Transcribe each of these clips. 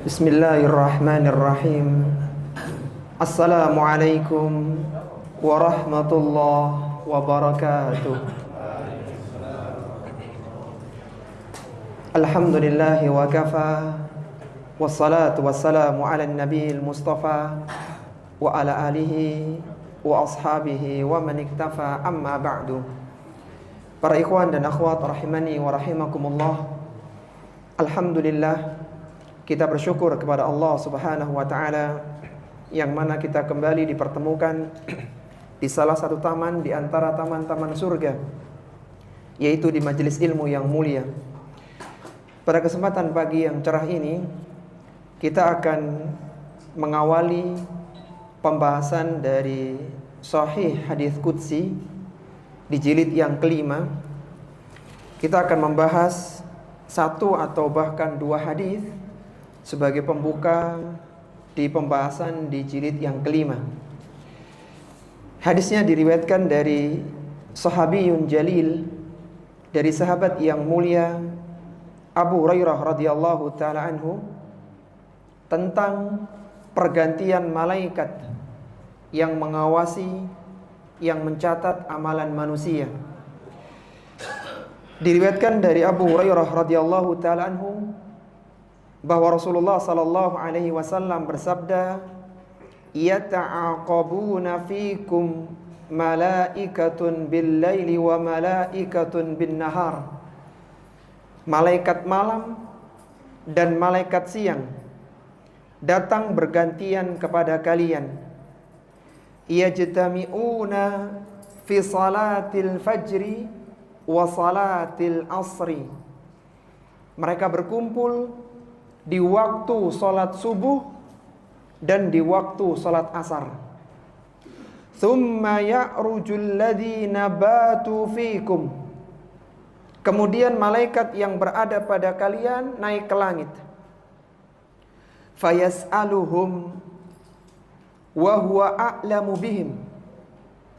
Bismillahirrahmanirrahim. Assalamualaikum warahmatullahi wabarakatuh. Alhamdulillahi wa kafa, wassalatu wassalamu ala nabiyil mustafa wa ala alihi wa ashabihi wa man iktafa, amma ba'du. Para ikhwan dan akhwat rahimani wa rahimakumullah, alhamdulillah, kita bersyukur kepada Allah Subhanahu wa taala yang mana kita kembali dipertemukan di salah satu taman di antara taman-taman surga, yaitu di majelis ilmu yang mulia. Pada kesempatan pagi yang cerah ini, kita akan mengawali pembahasan dari Sahih Hadits Qudsi di jilid yang kelima. Kita akan membahas satu atau bahkan dua hadis sebagai pembuka di pembahasan di jilid yang kelima. Hadisnya diriwayatkan dari sahabiyun jalil, dari sahabat yang mulia Abu Hurairah radhiyallahu taala anhu, tentang pergantian malaikat yang mengawasi, yang mencatat amalan manusia. Diriwayatkan dari Abu Hurairah radhiyallahu taala anhu bahwa Rasulullah sallallahu alaihi wasallam bersabda, "Yata'aqabuna fikum malaikatun bil-laili wa malaikatun bin-nahar." Malaikat malam dan malaikat siang datang bergantian kepada kalian. Yajtami'una fi salatil fajri wa salatil asri. Mereka berkumpul di waktu salat subuh dan di waktu salat asar. Thumma ya'rujul ladzina batu fikum. Kemudian malaikat yang berada pada kalian naik ke langit. Fayas'aluhum wa huwa a'lamu bihim.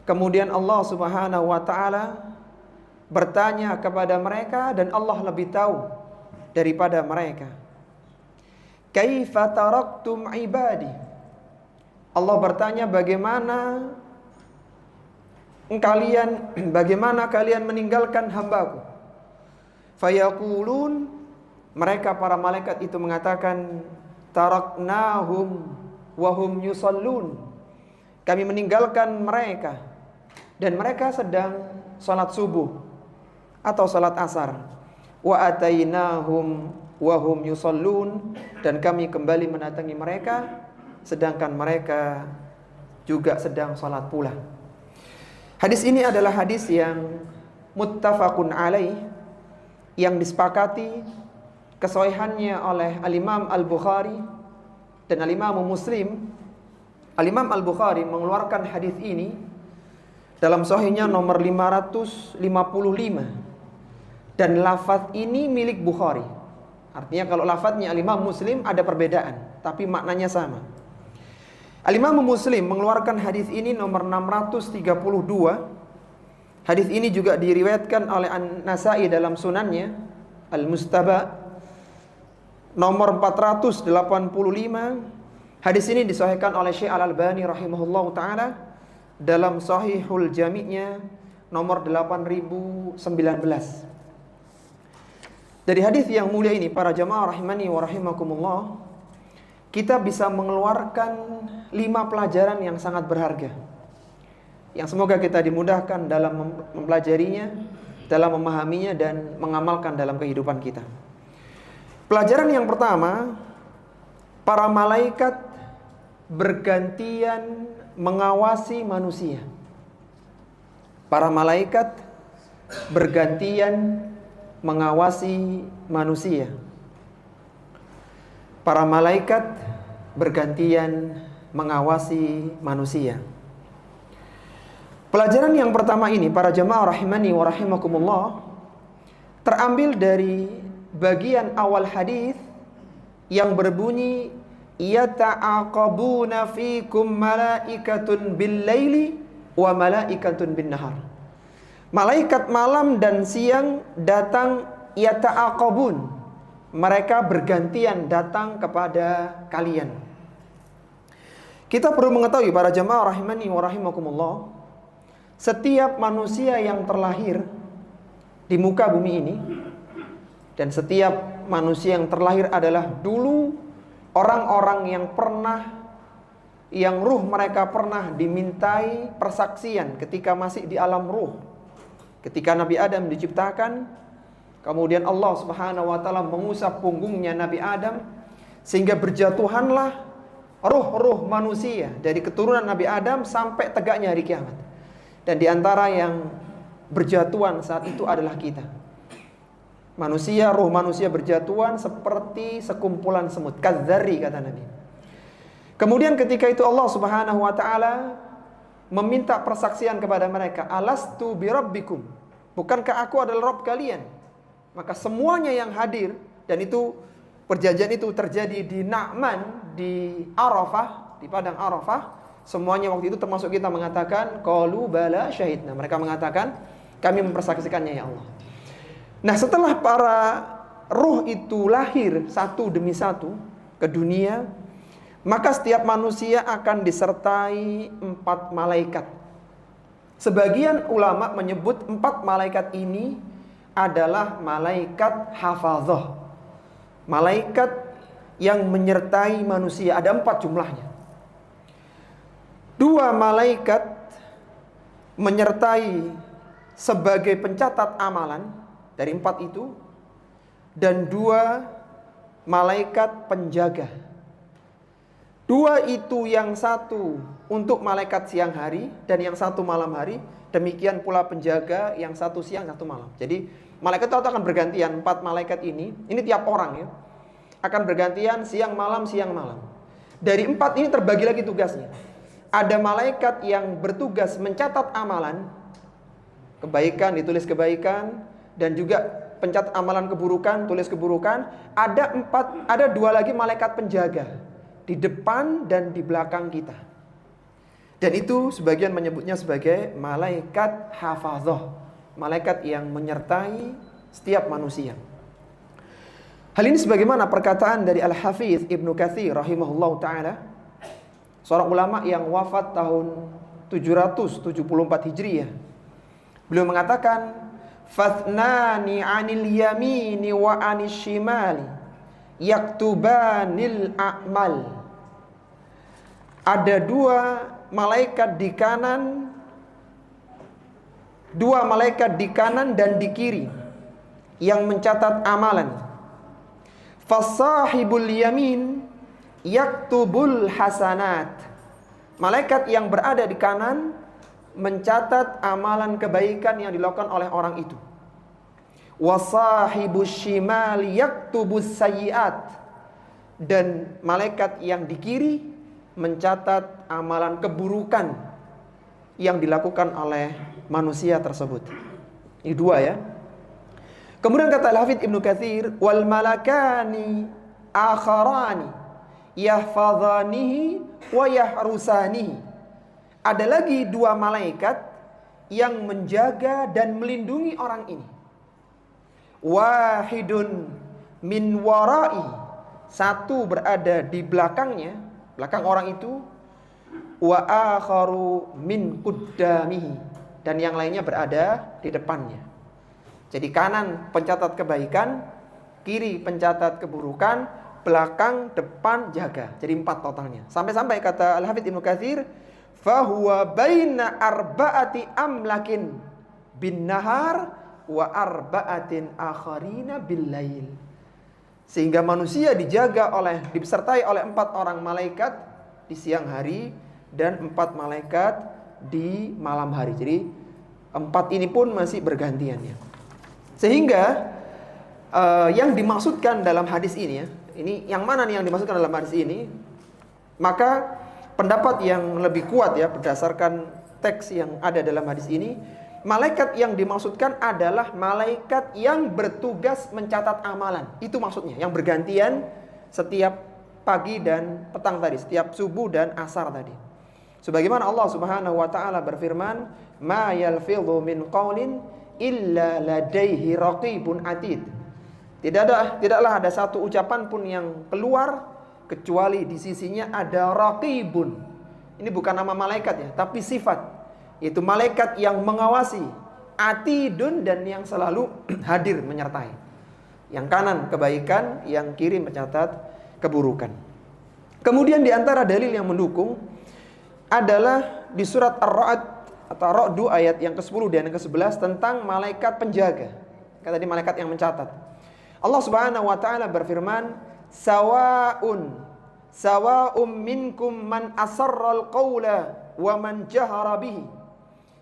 Kemudian Allah Subhanahu wa taala bertanya kepada mereka dan Allah lebih tahu daripada mereka. Kaifa taraktum ibadi? Allah bertanya, bagaimana kalian meninggalkan hambaku? Fayaqulun, mereka para malaikat itu mengatakan, taraknahum wa hum yusallun. Kami meninggalkan mereka dan mereka sedang salat subuh atau salat asar. Wa atainahum wa hum yusallun, dan kami kembali mendatangi mereka sedangkan mereka juga sedang salat pula. Hadis ini adalah hadis yang muttafaqun alaih, yang disepakati kesahihannya oleh Al-Imam Al-Bukhari dan Al-Imam Muslim. Al-Imam Al-Bukhari mengeluarkan hadis ini dalam sahihnya nomor 555, dan lafaz ini milik Bukhari. Artinya kalau lafadznya Al-Imam Muslim ada perbedaan, tapi maknanya sama. Al-Imam Muslim mengeluarkan hadis ini nomor 632. Hadis ini juga diriwayatkan oleh An-Nasa'i dalam sunannya Al-Mustaba nomor 485. Hadis ini disahihkan oleh Syekh Al-Albani rahimahullahu taala dalam Sahihul Jami'-nya nomor 8019. Dari hadis yang mulia ini, para jamaah rahimani wa rahimakumullah, kita bisa mengeluarkan 5 pelajaran yang sangat berharga, yang semoga kita dimudahkan dalam mempelajarinya, dalam memahaminya dan mengamalkan dalam kehidupan kita. Pelajaran yang pertama, para malaikat bergantian mengawasi manusia. Para malaikat bergantian mengawasi manusia. Para malaikat bergantian mengawasi manusia. Pelajaran yang pertama ini, para jamaah rahimani wa rahimakumullah, terambil dari bagian awal hadis yang berbunyi yata'aqabuna fikum malaikatun bil laili wa malaikatun bin nahar. Malaikat malam dan siang datang yata'aqabun. Mereka bergantian datang kepada kalian. Kita perlu mengetahui para jamaah rahimani wa rahimakumullah, setiap manusia yang terlahir di muka bumi ini, dan setiap manusia yang terlahir adalah dulu orang-orang yang ruh mereka pernah dimintai persaksian ketika masih di alam ruh. Ketika Nabi Adam diciptakan, kemudian Allah Subhanahu wa taala mengusap punggungnya Nabi Adam, sehingga berjatuhanlah ruh-ruh manusia dari keturunan Nabi Adam sampai tegaknya hari kiamat. Dan di antara yang berjatuhan saat itu adalah kita. Ruh manusia berjatuhan seperti sekumpulan semut, kadzari kata Nabi. Kemudian ketika itu Allah Subhanahu wa taala meminta persaksian kepada mereka, alastu birabbikum, bukankah aku adalah Rabb kalian? Maka semuanya yang hadir, dan itu perjanjian itu terjadi di Na'man, di Arafah, di padang Arafah. Semuanya waktu itu termasuk kita mengatakan qalu bala syahidna. Mereka mengatakan kami mempersaksikannya ya Allah. Nah, setelah para ruh itu lahir satu demi satu ke dunia, maka setiap manusia akan disertai 4 malaikat. Sebagian ulama menyebut 4 malaikat ini adalah malaikat hafazah, malaikat yang menyertai manusia. Ada 4 jumlahnya. 2 malaikat menyertai sebagai pencatat amalan dari 4 itu, dan 2 malaikat penjaga. 2 itu, yang satu untuk malaikat siang hari dan yang satu malam hari. Demikian pula penjaga yang satu siang satu malam. Jadi malaikat itu akan bergantian. 4 malaikat ini tiap orang ya, akan bergantian siang malam. Dari 4 ini terbagi lagi tugasnya. Ada malaikat yang bertugas mencatat amalan kebaikan, ditulis kebaikan, dan juga pencatat amalan keburukan, tulis keburukan. Ada 2 lagi malaikat penjaga di depan dan di belakang kita. Dan itu sebagian menyebutnya sebagai malaikat hafazah, malaikat yang menyertai setiap manusia. Hal ini sebagaimana perkataan dari Al-Hafidz Ibnu Katsir rahimahullahu taala, seorang ulama yang wafat tahun 774 Hijriah. Beliau mengatakan, "Fathnani 'anil yamini wa 'anil shimali yaktubanil a'mal." Ada 2 malaikat di kanan, 2 malaikat di kanan dan di kiri yang mencatat amalan. Fasahibul yamin yaktubul hasanat. Malaikat yang berada di kanan mencatat amalan kebaikan yang dilakukan oleh orang itu. Wasahibus shimali yaktubus sayyiat. Dan malaikat yang di kiri mencatat amalan keburukan yang dilakukan oleh manusia tersebut. Ini 2 ya. Kemudian kata Al-Hafidz Ibnu Katsir, wal malakani akharani yahfazanihi wa yahrusanihi. Ada lagi 2 malaikat yang menjaga dan melindungi orang ini. Wahidun min warai, satu berada di belakangnya, belakang orang itu. Wa akharu min quddamihi, dan yang lainnya berada di depannya. Jadi kanan pencatat kebaikan, kiri pencatat keburukan, belakang, depan jaga. Jadi 4 totalnya. Sampai-sampai kata Al-Hafidz Ibnu Katsir, fahuwa baina arba'ati amlakin bin nahar wa arba'atin akharina bil lail. Sehingga manusia disertai oleh 4 orang malaikat di siang hari dan 4 malaikat di malam hari. Jadi 4 ini pun masih bergantian ya. Sehingga yang dimaksudkan dalam hadis ini ya, ini yang mana nih yang dimaksudkan dalam hadis ini? Maka pendapat yang lebih kuat ya, berdasarkan teks yang ada dalam hadis ini, malaikat yang dimaksudkan adalah malaikat yang bertugas mencatat amalan. Itu maksudnya, yang bergantian setiap pagi dan petang tadi, setiap subuh dan asar tadi. Sebagaimana Allah Subhanahu wa taala berfirman, "Ma yalfidhu min qaulin illa ladaihi raqibun atid." Tidaklah ada satu ucapan pun yang keluar kecuali di sisinya ada raqibun. Ini bukan nama malaikat ya, tapi sifat, yaitu malaikat yang mengawasi, atidun, dan yang selalu hadir menyertai. Yang kanan kebaikan, yang kiri mencatat keburukan. Kemudian di antara dalil yang mendukung adalah di surat Ar-Ra'd atau Ar-Ra'd ayat yang ke-10 dan yang ke-11 tentang malaikat penjaga. Kata tadi malaikat yang mencatat. Allah Subhanahu wa taala berfirman, "Sawa'un minkum man asarral qawla wa man jahara bihi."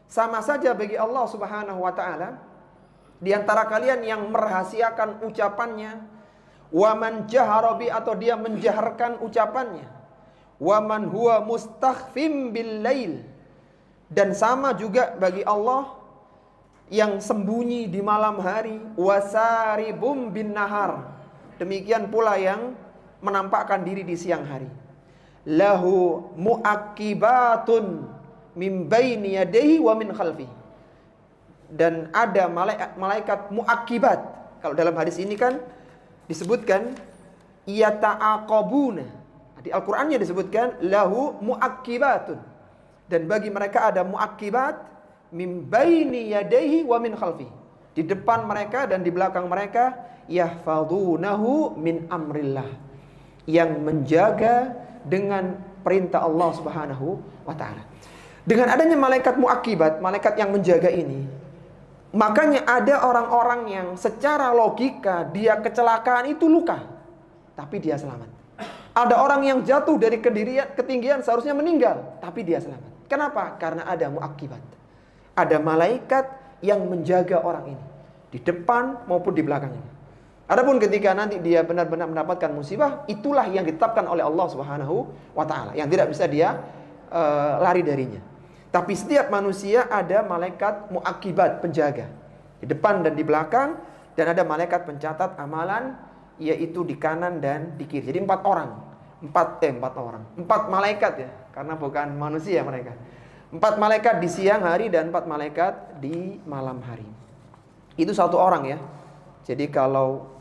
Sama saja bagi Allah Subhanahu wa taala di antara kalian yang merahasiakan ucapannya, wa man jahara bi, atau dia menjaharkan ucapannya, wa man huwa mustakhfim bil lail, dan sama juga bagi Allah yang sembunyi di malam hari, wasaribum bin nahar, demikian pula yang menampakkan diri di siang hari. Lahu muaqibatun min baini yadayhi wa min khalfi, dan ada malaikat muaqibat. Kalau dalam hadis ini kan disebutkan yata'aqabuna, di Al-Qur'annya disebutkan lahu muaqibatun, dan bagi mereka ada muaqibat min baini yadayhi wa min khalfi, di depan mereka dan di belakang mereka, yahfadunahu min amrillah, yang menjaga dengan perintah Allah Subhanahu wa taala. Dengan adanya malaikat muaqibat, malaikat yang menjaga ini, makanya ada orang-orang yang secara logika dia kecelakaan itu luka, tapi dia selamat. Ada orang yang jatuh dari ketinggian seharusnya meninggal, tapi dia selamat. Kenapa? Karena ada muaqibat. Ada malaikat yang menjaga orang ini di depan maupun di belakangnya. Adapun ketika nanti dia benar-benar mendapatkan musibah, itulah yang ditetapkan oleh Allah Subhanahu wa taala, yang tidak bisa dia lari darinya. Tapi setiap manusia ada malaikat muaqibat, penjaga di depan dan di belakang, dan ada malaikat pencatat amalan, yaitu di kanan dan di kiri. Jadi 4 malaikat ya, karena bukan manusia mereka. 4 malaikat di siang hari dan 4 malaikat di malam hari. Itu 1 orang ya. Jadi kalau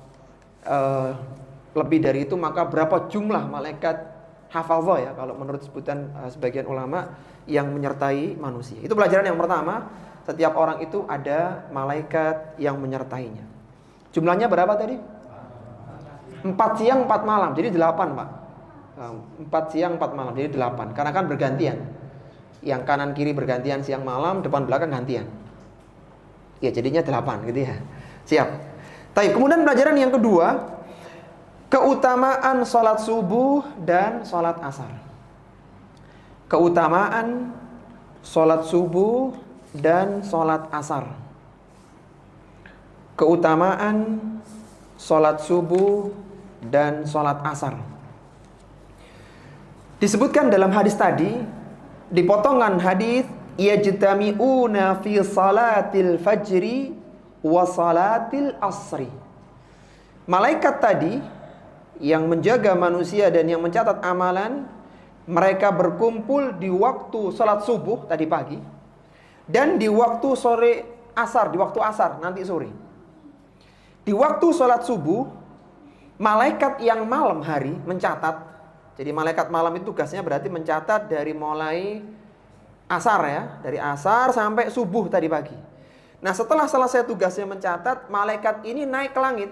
lebih dari itu, maka berapa jumlah malaikat hafazah ya, kalau menurut sebutan sebagian ulama, yang menyertai manusia. Itu pelajaran yang pertama. Setiap orang itu ada malaikat yang menyertainya. Jumlahnya berapa tadi? 4 siang 4 malam, jadi 8 Pak. 4 siang 4 malam, jadi 8. Karena kan bergantian. Yang kanan kiri bergantian siang malam, depan belakang gantian. Ya jadinya 8 gitu ya. Siap. Baik, kemudian pelajaran yang kedua, keutamaan sholat subuh dan sholat asar. Keutamaan sholat subuh dan sholat asar. Keutamaan sholat subuh dan sholat asar. Disebutkan dalam hadis tadi, di potongan hadis, yajtami'una fi salatil fajri wa salatil asri. Malaikat tadi yang menjaga manusia dan yang mencatat amalan, mereka berkumpul di waktu salat subuh tadi pagi dan di waktu sore asar, di waktu asar nanti sore. Di waktu salat subuh, malaikat yang malam hari mencatat. Jadi malaikat malam itu tugasnya berarti mencatat dari mulai asar ya, dari asar sampai subuh tadi pagi. Nah, setelah selesai tugasnya mencatat, malaikat ini naik ke langit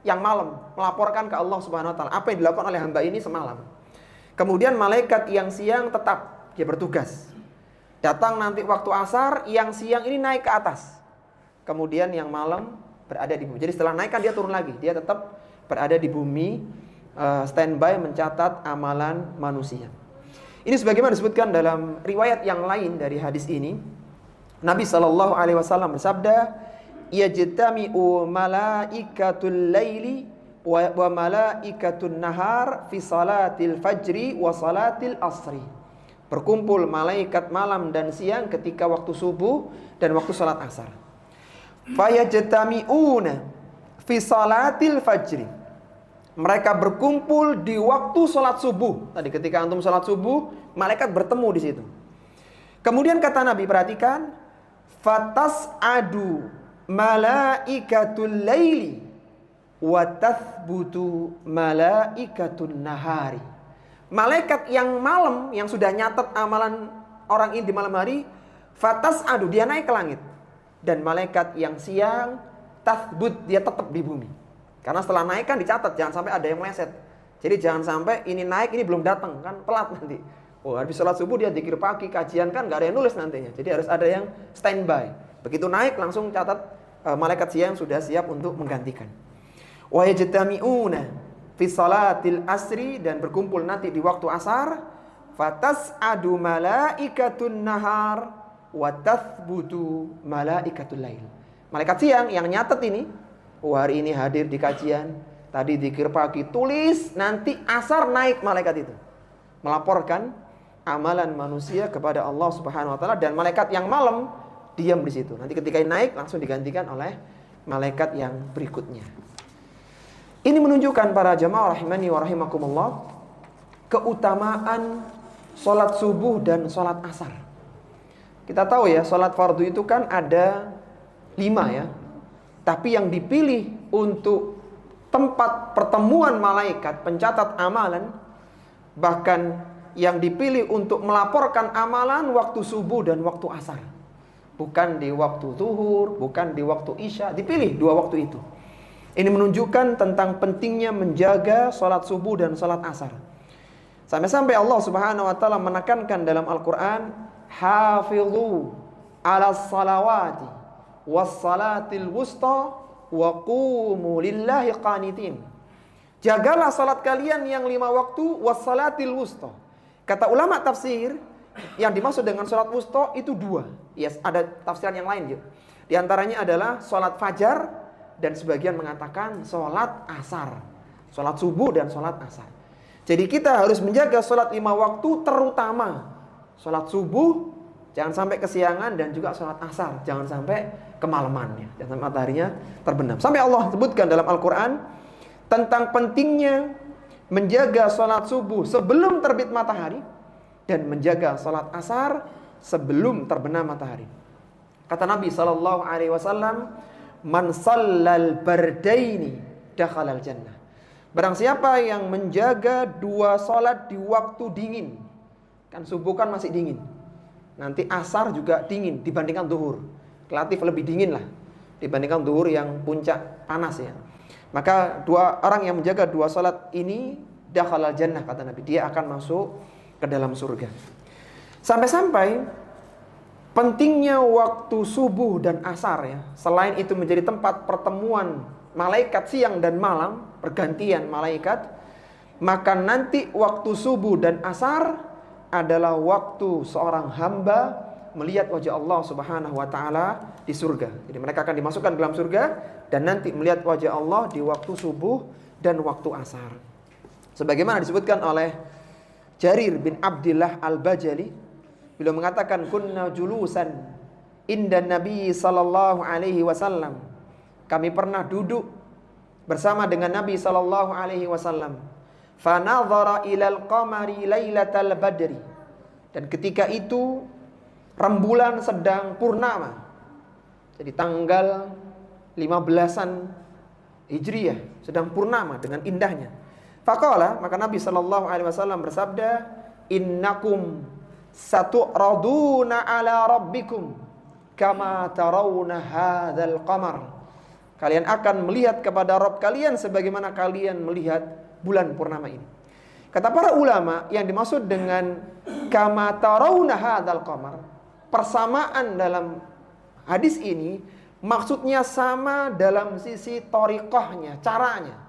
yang malam, melaporkan ke Allah Subhanahu wa taala apa yang dilakukan oleh hamba ini semalam. Kemudian malaikat yang siang tetap dia bertugas. Datang nanti waktu asar, yang siang ini naik ke atas. Kemudian yang malam berada di bumi. Jadi setelah naik kan dia turun lagi, dia tetap berada di bumi, standby mencatat amalan manusia. Ini sebagaimana disebutkan dalam riwayat yang lain dari hadis ini. Nabi SAW bersabda, yajtami'u malaikatul laili wa malaikatun nahar fi salatil fajri wa salatil asri. Berkumpul malaikat malam dan siang ketika waktu subuh dan waktu salat asar. Fayajtami'una fi salatil fajri. Mereka berkumpul di waktu salat subuh. Tadi ketika antum salat subuh, malaikat bertemu di situ. Kemudian kata Nabi, perhatikan, fatas'adu malaikatul laili wa tathbutu malaikatun nahari. Malaikat yang malam, yang sudah nyatet amalan orang ini di malam hari, fatas'adu, dia naik ke langit. Dan malaikat yang siang, tathbut, dia tetap di bumi. Karena setelah naik kan dicatat, jangan sampai ada yang meleset. Jadi jangan sampai ini naik, ini belum datang, kan telat nanti. Oh, habis sholat subuh dia zikir pagi, kajian, kan gak ada yang nulis nantinya. Jadi harus ada yang standby. Begitu naik langsung catat, malaikat siang sudah siap untuk menggantikan. Wa yajtami'una fi salatil asri, dan berkumpul nanti di waktu asar. Fatas'adu malaikatun nahar wa tathbutu malaikatul lail. Malaikat siang yang nyatet ini, hari ini hadir di kajian, tadi zikir pagi, tulis, nanti asar naik malaikat itu melaporkan amalan manusia kepada Allah Subhanahu wa taala, dan malaikat yang malam diam di situ. Nanti ketika naik langsung digantikan oleh malaikat yang berikutnya. Ini menunjukkan para jamaah rahimani wa rahimakumullah, keutamaan salat subuh dan salat asar. Kita tahu ya, salat fardu itu kan ada 5 ya. Tapi yang dipilih untuk tempat pertemuan malaikat pencatat amalan, bahkan yang dipilih untuk melaporkan amalan waktu subuh dan waktu asar. Bukan di waktu zuhur, bukan di waktu isya, dipilih 2 waktu itu. Ini menunjukkan tentang pentingnya menjaga salat subuh dan salat asar. Sampai-sampai Allah Subhanahu wa taala menekankan dalam Al-Qur'an, hafizu 'alas salawati was salatil wusta wa qumu lillahi qanitin. Jagalah salat kalian yang 5 waktu, was salatil wusta. Kata ulama tafsir, yang dimaksud dengan salat wusta itu 2. Ya, ada tafsiran yang lain juga. Di antaranya adalah salat fajar, dan sebagian mengatakan salat asar. Salat subuh dan salat asar. Jadi kita harus menjaga salat 5 waktu, terutama salat subuh jangan sampai kesiangan, dan juga salat asar jangan sampai kemalaman ya. Jangan sampai mataharinya terbenam. Sampai Allah sebutkan dalam Al-Qur'an tentang pentingnya menjaga salat subuh sebelum terbit matahari, dan menjaga salat asar sebelum terbenam matahari. Kata Nabi SAW, man sallal bardaini dakhalal jannah. Barang siapa yang menjaga 2 salat di waktu dingin. Kan subuh kan masih dingin, nanti asar juga dingin dibandingkan zuhur. Relatif lebih dingin lah dibandingkan zuhur yang puncak panas ya. Maka 2 orang yang menjaga 2 salat ini dakhalal jannah, kata Nabi, dia akan masuk ke dalam surga. Sampai-sampai pentingnya waktu subuh dan asar ya. Selain itu menjadi tempat pertemuan malaikat siang dan malam, pergantian malaikat, maka nanti waktu subuh dan asar adalah waktu seorang hamba melihat wajah Allah Subhanahu wa taala di surga. Jadi mereka akan dimasukkan dalam surga dan nanti melihat wajah Allah di waktu subuh dan waktu asar. Sebagaimana disebutkan oleh Jarir bin Abdullah Al-Bajali, beliau mengatakan, kunna julusan inda Nabi sallallahu alaihi wasallam. Kami pernah duduk bersama dengan Nabi sallallahu alaihi wasallam. Fa nadhara ilal qamari lailatal badri. Dan ketika itu rembulan sedang purnama. Jadi tanggal 15-an Hijriyah sedang purnama dengan indahnya. Faqala, maka Nabi sallallahu alaihi wasallam bersabda, innakum satu'raduna ala rabbikum kama tarawna hadzal qamar. Kalian akan melihat kepada Rabb kalian sebagaimana kalian melihat bulan purnama ini. Kata para ulama, yang dimaksud dengan kama tarawna hadzal qamar, persamaan dalam hadis ini maksudnya sama dalam sisi thariqahnya, caranya.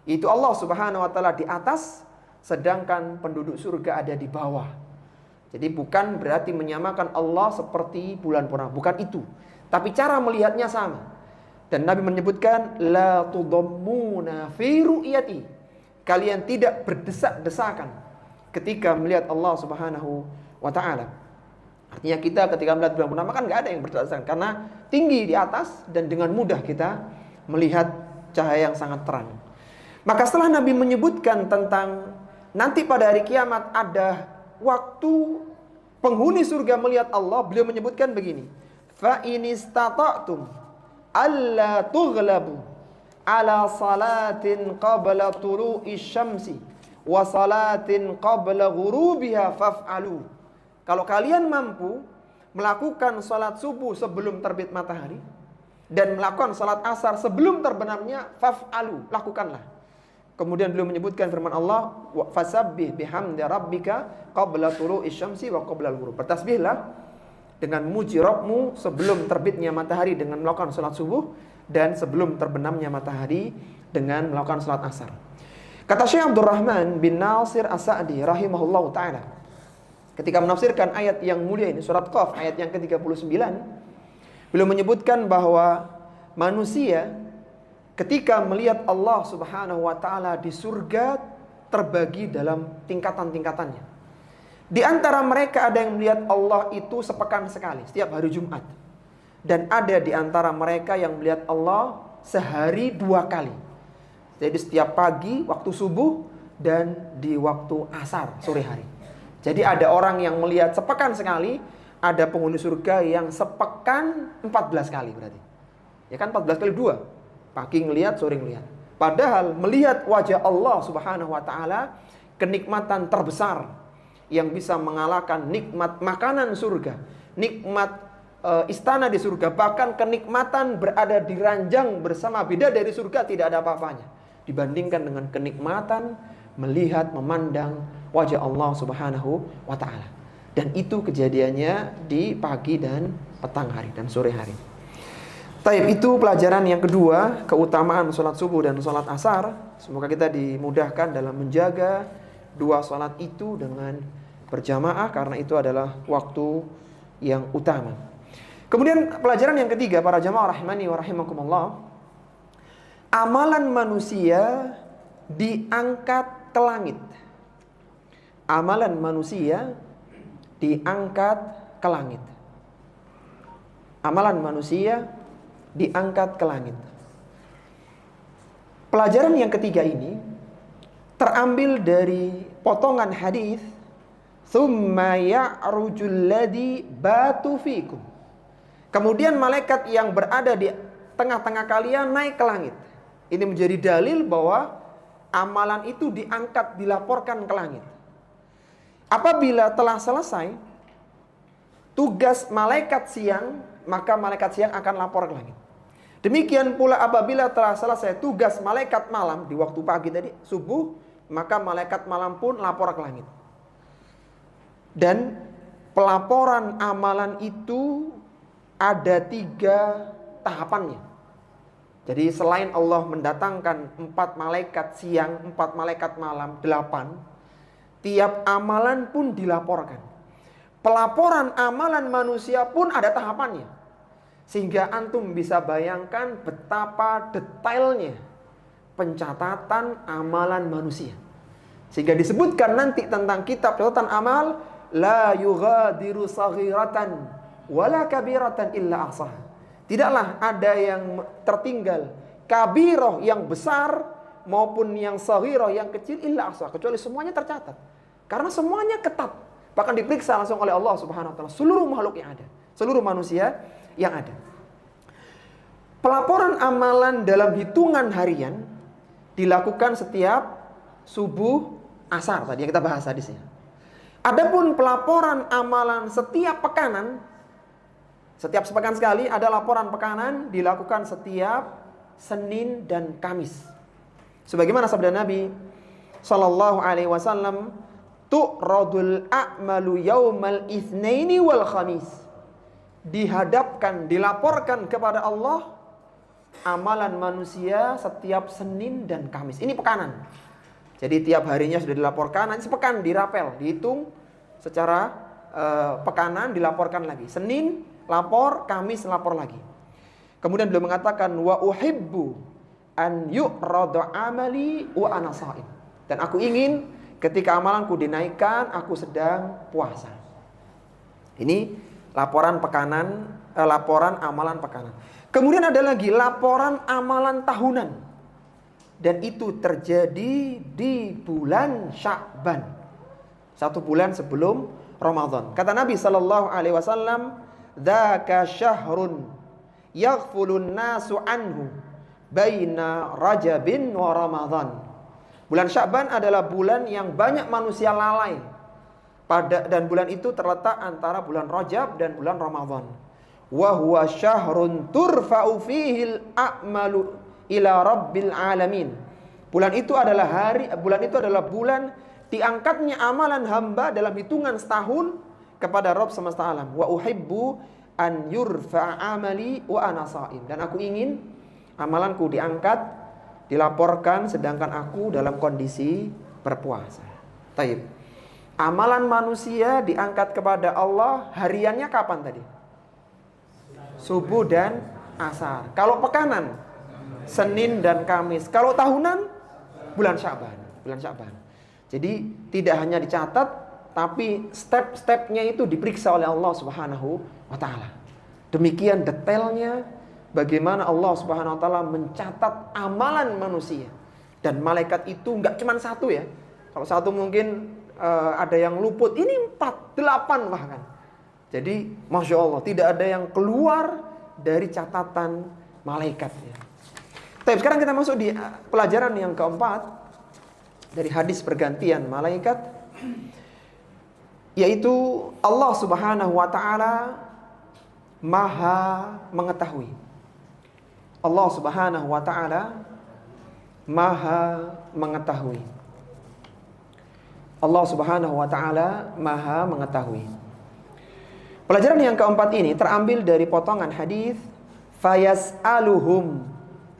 Itu Allah Subhanahu wa taala di atas, sedangkan penduduk surga ada di bawah. Jadi bukan berarti menyamakan Allah seperti bulan purnama, bukan itu. Tapi cara melihatnya sama. Dan Nabi menyebutkan la tudammuna fi ru'yati. Kalian tidak berdesak-desakan ketika melihat Allah Subhanahu wa ta'ala. Artinya kita ketika melihat bulan purnama kan nggak ada yang berdasarkan, karena tinggi di atas dan dengan mudah kita melihat cahaya yang sangat terang. Maka setelah Nabi menyebutkan tentang nanti pada hari kiamat ada waktu penghuni surga melihat Allah, beliau menyebutkan begini, fa in istata'tum alla tughlabu ala salatin qabla tulu'i syamsi wa salatin qabla ghurubiha faf'alu. Kalau kalian mampu melakukan salat subuh sebelum terbit matahari dan melakukan salat asar sebelum terbenamnya, faf'alu, lakukanlah. Kemudian beliau menyebutkan firman Allah, fasabbih bihamdi rabbika qabla tulu'i syamsi wa qabla al-ghurub. Bertasbihlah dengan memuji Rabbmu sebelum terbitnya matahari dengan melakukan salat subuh dan sebelum terbenamnya matahari dengan melakukan salat asar. Kata Syekh Abdurrahman bin Nasir As-Sa'di rahimahullahu taala ketika menafsirkan ayat yang mulia ini, surat Qaf ayat yang ke-39, beliau menyebutkan bahwa manusia ketika melihat Allah Subhanahu wa taala di surga terbagi dalam tingkatan-tingkatannya. Di antara mereka ada yang melihat Allah itu sepekan sekali, setiap hari Jumat. Dan ada di antara mereka yang melihat Allah sehari 2 kali. Jadi setiap pagi waktu subuh dan di waktu asar sore hari. Jadi ada orang yang melihat sepekan sekali, ada penghuni surga yang sepekan 14 kali berarti. Ya kan 14 kali 2. Pagi ngelihat, sore ngelihat. Padahal melihat wajah Allah Subhanahu wa taala kenikmatan terbesar yang bisa mengalahkan nikmat makanan surga, nikmat istana di surga, bahkan kenikmatan berada di ranjang bersama bidadari surga tidak ada apa-apanya dibandingkan dengan kenikmatan melihat, memandang wajah Allah Subhanahu wa taala. Dan itu kejadiannya di pagi dan petang hari dan sore hari. Taib, itu pelajaran yang kedua, keutamaan sholat subuh dan sholat asar. Semoga kita dimudahkan dalam menjaga 2 sholat itu dengan berjamaah, karena itu adalah waktu yang utama. Kemudian pelajaran yang ketiga, para jamaah rahimani wa rahimakumullah, amalan manusia diangkat ke langit. Amalan manusia diangkat ke langit. Amalan manusia diangkat ke langit. Pelajaran yang ketiga ini terambil dari potongan hadis, "Tsumma ya'rujul ladzi batu fikum." Kemudian malaikat yang berada di tengah-tengah kalian naik ke langit. Ini menjadi dalil bahwa amalan itu diangkat, dilaporkan ke langit. Apabila telah selesai tugas malaikat siang, maka malaikat siang akan lapor ke langit. Demikian pula apabila telah selesai tugas malaikat malam di waktu pagi tadi, subuh, maka malaikat malam pun lapor ke langit. Dan pelaporan amalan itu ada 3 tahapannya. Jadi selain Allah mendatangkan 4 malaikat siang, 4 malaikat malam, 8, tiap amalan pun dilaporkan. Pelaporan amalan manusia pun ada tahapannya. Sehingga antum bisa bayangkan betapa detailnya pencatatan amalan manusia. Sehingga disebutkan nanti tentang kitab catatan amal, la yughadiru saghiratan wala kabiratan illa ahsaha. Tidaklah ada yang tertinggal kabirah yang besar maupun yang saghirah yang kecil illa ahsaha, kecuali semuanya tercatat. Karena semuanya ketat. Bahkan diperiksa langsung oleh Allah Subhanahu wa taala seluruh makhluk yang ada, seluruh manusia yang ada. Pelaporan amalan dalam hitungan harian dilakukan setiap subuh asar, tadi yang kita bahas hadisnya. Adapun pelaporan amalan setiap pekanan, setiap sepekan sekali ada laporan pekanan, dilakukan setiap Senin dan Kamis. Sebagaimana sabda Nabi sallallahu alaihi wasallam, tu'radul a'malu yaumal itsnaini wal khamis. Dihadapkan, dilaporkan kepada Allah amalan manusia setiap Senin dan Kamis. Ini pekanan. Jadi tiap harinya sudah dilaporkan, nanti sepekan dirapel, dihitung secara pekanan, dilaporkan lagi. Senin lapor, Kamis lapor lagi. Kemudian beliau mengatakan, wa uhibbu an yu'rada amali wa ana shaim. Dan aku ingin ketika amalanku dinaikkan, aku sedang puasa. Ini laporan laporan amalan pekanan. Kemudian ada lagi laporan amalan tahunan. Dan itu terjadi di bulan Sya'ban. 1 bulan sebelum Ramadan. Kata Nabi sallallahu alaihi wasallam, "Dzaka syahrun yaghfulun nasu anhu baina Rajabin wa Ramadan." Bulan Sya'ban adalah bulan yang banyak manusia lalai. Dan bulan itu terletak antara bulan Rajab dan bulan Ramadan. Wa huwa syahrun turfa'u fihil a'malu ila rabbil alamin. Bulan itu adalah bulan diangkatnya amalan hamba dalam hitungan setahun kepada Rabb semesta alam. Wa uhibbu an yurfa'a amali wa ana sha'im. Dan aku ingin amalanku diangkat, dilaporkan sedangkan aku dalam kondisi berpuasa. Taib. Amalan manusia diangkat kepada Allah hariannya kapan tadi? Subuh dan asar. Kalau pekanan, Senin dan Kamis. Kalau tahunan, bulan Sya'ban. Jadi tidak hanya dicatat, tapi step-stepnya itu diperiksa oleh Allah Subhanahu wa taala. Demikian detailnya bagaimana Allah Subhanahu wa taala mencatat amalan manusia. Dan malaikat itu enggak cuma satu ya. Kalau satu mungkin ada yang luput, ini 4, 8 bahkan. Jadi Masya Allah, tidak ada yang keluar dari catatan malaikat ya. Tapi sekarang kita masuk di pelajaran yang keempat dari hadis pergantian malaikat, yaitu Allah Subhanahu wa taala Maha mengetahui. Allah Subhanahu wa taala Maha mengetahui. Allah Subhanahu wa taala Maha mengetahui. Pelajaran yang keempat ini terambil dari potongan hadis, fayas'aluhum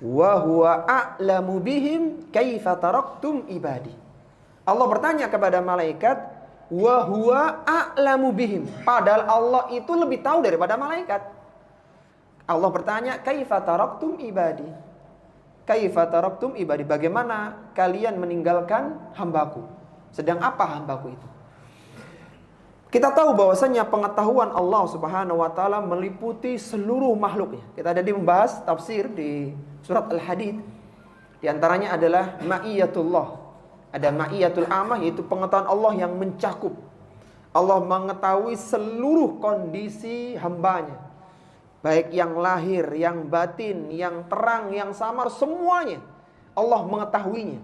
wa huwa a'lamu bihim kaifa taraktum ibadi. Allah bertanya kepada malaikat, wa huwa a'lamu bihim. Padahal Allah itu lebih tahu daripada malaikat. Allah bertanya, kaifa taraktum ibadi? Kaifa taraktum ibadi? Bagaimana kalian meninggalkan hambaku? Sedang apa hambaku itu? Kita tahu bahwasanya pengetahuan Allah Subhanahu wa taala meliputi seluruh makhluknya. Kita tadi membahas tafsir di surat Al-Hadid. Di antaranya adalah ma'iyatullah. Ada ma'iyatul amah, yaitu pengetahuan Allah yang mencakup. Allah mengetahui seluruh kondisi hambanya. Baik yang lahir, yang batin, yang terang, yang samar, semuanya Allah mengetahuinya.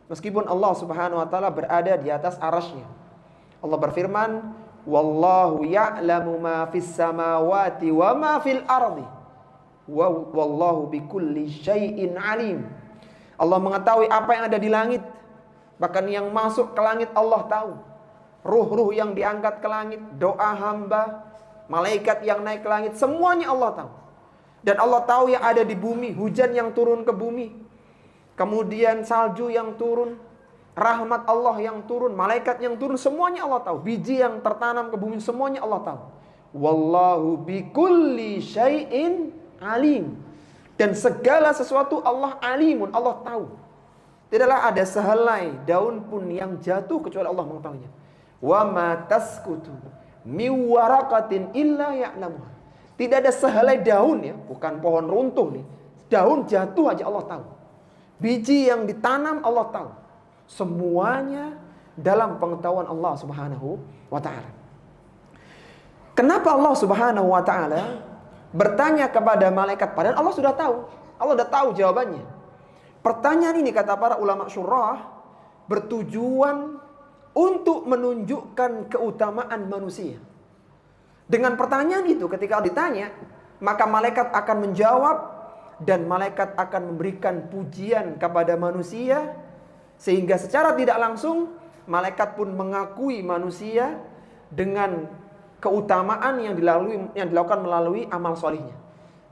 Meskipun Allah Subhanahu wa taala berada di atas arasy-Nya. Allah berfirman, wallahu ya'lamu ma fis samawati wa ma fil ardi. Wallahu bikulli syai'in alim. Allah mengetahui apa yang ada di langit. Bahkan yang masuk ke langit Allah tahu. Ruh-ruh yang diangkat ke langit, doa hamba, malaikat yang naik ke langit, semuanya Allah tahu. Dan Allah tahu yang ada di bumi, hujan yang turun ke bumi, kemudian salju yang turun, rahmat Allah yang turun, malaikat yang turun, semuanya Allah tahu. Biji yang tertanam ke bumi, semuanya Allah tahu. Wallahu bikulli syai'in alim. Dan segala sesuatu Allah alimun, Allah tahu. Tidaklah ada sehelai daun pun yang jatuh kecuali Allah mengetahuinya. Wa ma taskutu mi waraqatin illa ya'lamuha. Tidak ada sehelai daun ya, bukan pohon runtuh nih. Daun jatuh aja Allah tahu. Biji yang ditanam Allah tahu. Semuanya dalam pengetahuan Allah Subhanahu wa taala. Kenapa Allah Subhanahu wa taala bertanya kepada malaikat padahal Allah sudah tahu? Allah sudah tahu jawabannya. Pertanyaan ini kata para ulama syurah bertujuan untuk menunjukkan keutamaan manusia. Dengan pertanyaan itu ketika ditanya, maka malaikat akan menjawab dan malaikat akan memberikan pujian kepada manusia, sehingga secara tidak langsung malaikat pun mengakui manusia dengan keutamaan yang dilakukan melalui amal solihnya.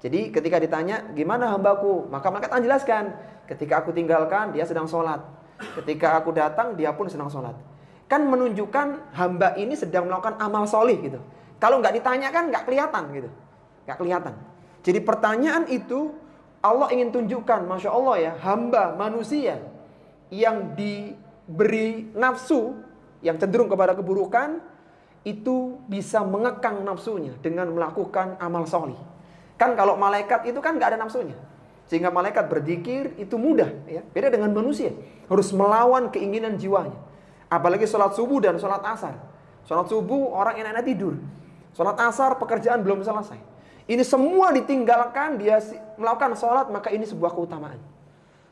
Jadi ketika ditanya, gimana hambaku? Maka malaikat akan jelaskan, ketika aku tinggalkan dia sedang sholat, ketika aku datang dia pun sedang sholat. Kan menunjukkan hamba ini sedang melakukan amal solih gitu. Kalau nggak ditanya kan nggak kelihatan gitu, nggak kelihatan. Jadi pertanyaan itu Allah ingin tunjukkan, Masya Allah ya, hamba manusia yang diberi nafsu, yang cenderung kepada keburukan, itu bisa mengekang nafsunya dengan melakukan amal solih. Kan kalau malaikat itu kan nggak ada nafsunya, sehingga malaikat berzikir itu mudah, ya. Beda dengan manusia, harus melawan keinginan jiwanya. Apalagi sholat subuh dan sholat asar. Sholat subuh orang enak-enak tidur, sholat asar pekerjaan belum selesai. Ini semua ditinggalkan, dia melakukan sholat, maka ini sebuah keutamaan.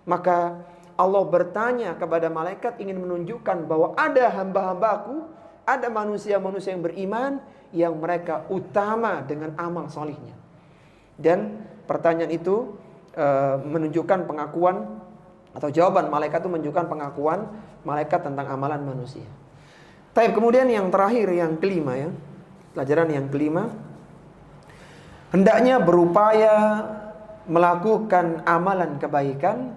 Maka Allah bertanya kepada malaikat, ingin menunjukkan bahwa ada hamba-hambaku, ada manusia-manusia yang beriman, yang mereka utama dengan amal solihnya. Dan pertanyaan itu menunjukkan pengakuan, atau jawaban malaikat itu menunjukkan pengakuan malaikat tentang amalan manusia. Tapi kemudian yang terakhir, yang kelima, ya, pelajaran yang kelima, hendaknya berupaya melakukan amalan kebaikan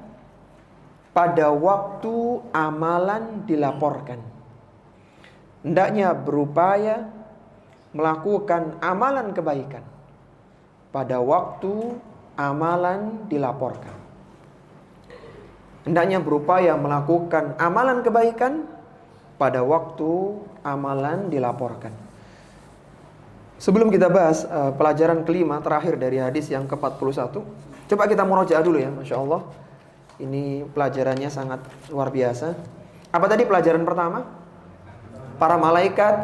pada waktu amalan dilaporkan. Hendaknya berupaya melakukan amalan kebaikan pada waktu amalan dilaporkan. Hendaknya berupaya melakukan amalan kebaikan pada waktu amalan dilaporkan. Sebelum kita bahas pelajaran kelima terakhir dari hadis yang ke-41, coba kita murojaah dulu, ya. Masya Allah, ini pelajarannya sangat luar biasa. Apa tadi pelajaran pertama? Para malaikat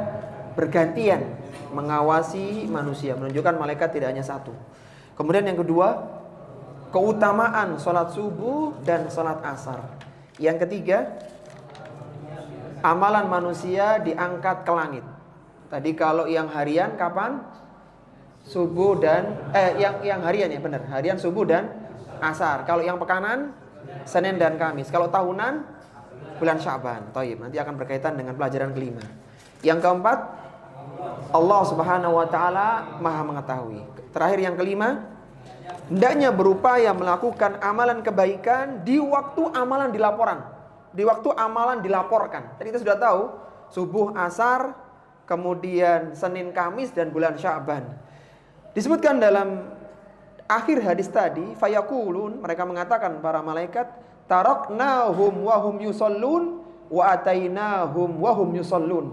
bergantian mengawasi manusia, menunjukkan malaikat tidak hanya satu. Kemudian yang kedua, keutamaan sholat subuh dan sholat asar. Yang ketiga, amalan manusia diangkat ke langit. Tadi kalau yang harian kapan? Subuh dan yang harian, ya benar. Harian subuh dan asar. Kalau yang pekanan Senin dan Kamis. Kalau tahunan bulan Sya'ban. Thayyib, nanti akan berkaitan dengan pelajaran kelima. Yang keempat, Allah Subhanahu wa taala Maha mengetahui. Terakhir yang kelima, hendaknya berupaya melakukan amalan kebaikan di waktu amalan dilaporan. Di waktu amalan dilaporkan. Tadi kita sudah tahu, subuh, asar, kemudian Senin, Kamis, dan bulan Sya'ban. Disebutkan dalam akhir hadis tadi, fayaqulun, mereka mengatakan para malaikat, taraknahum wa hum yusallun wa atainahum wa hum yusallun.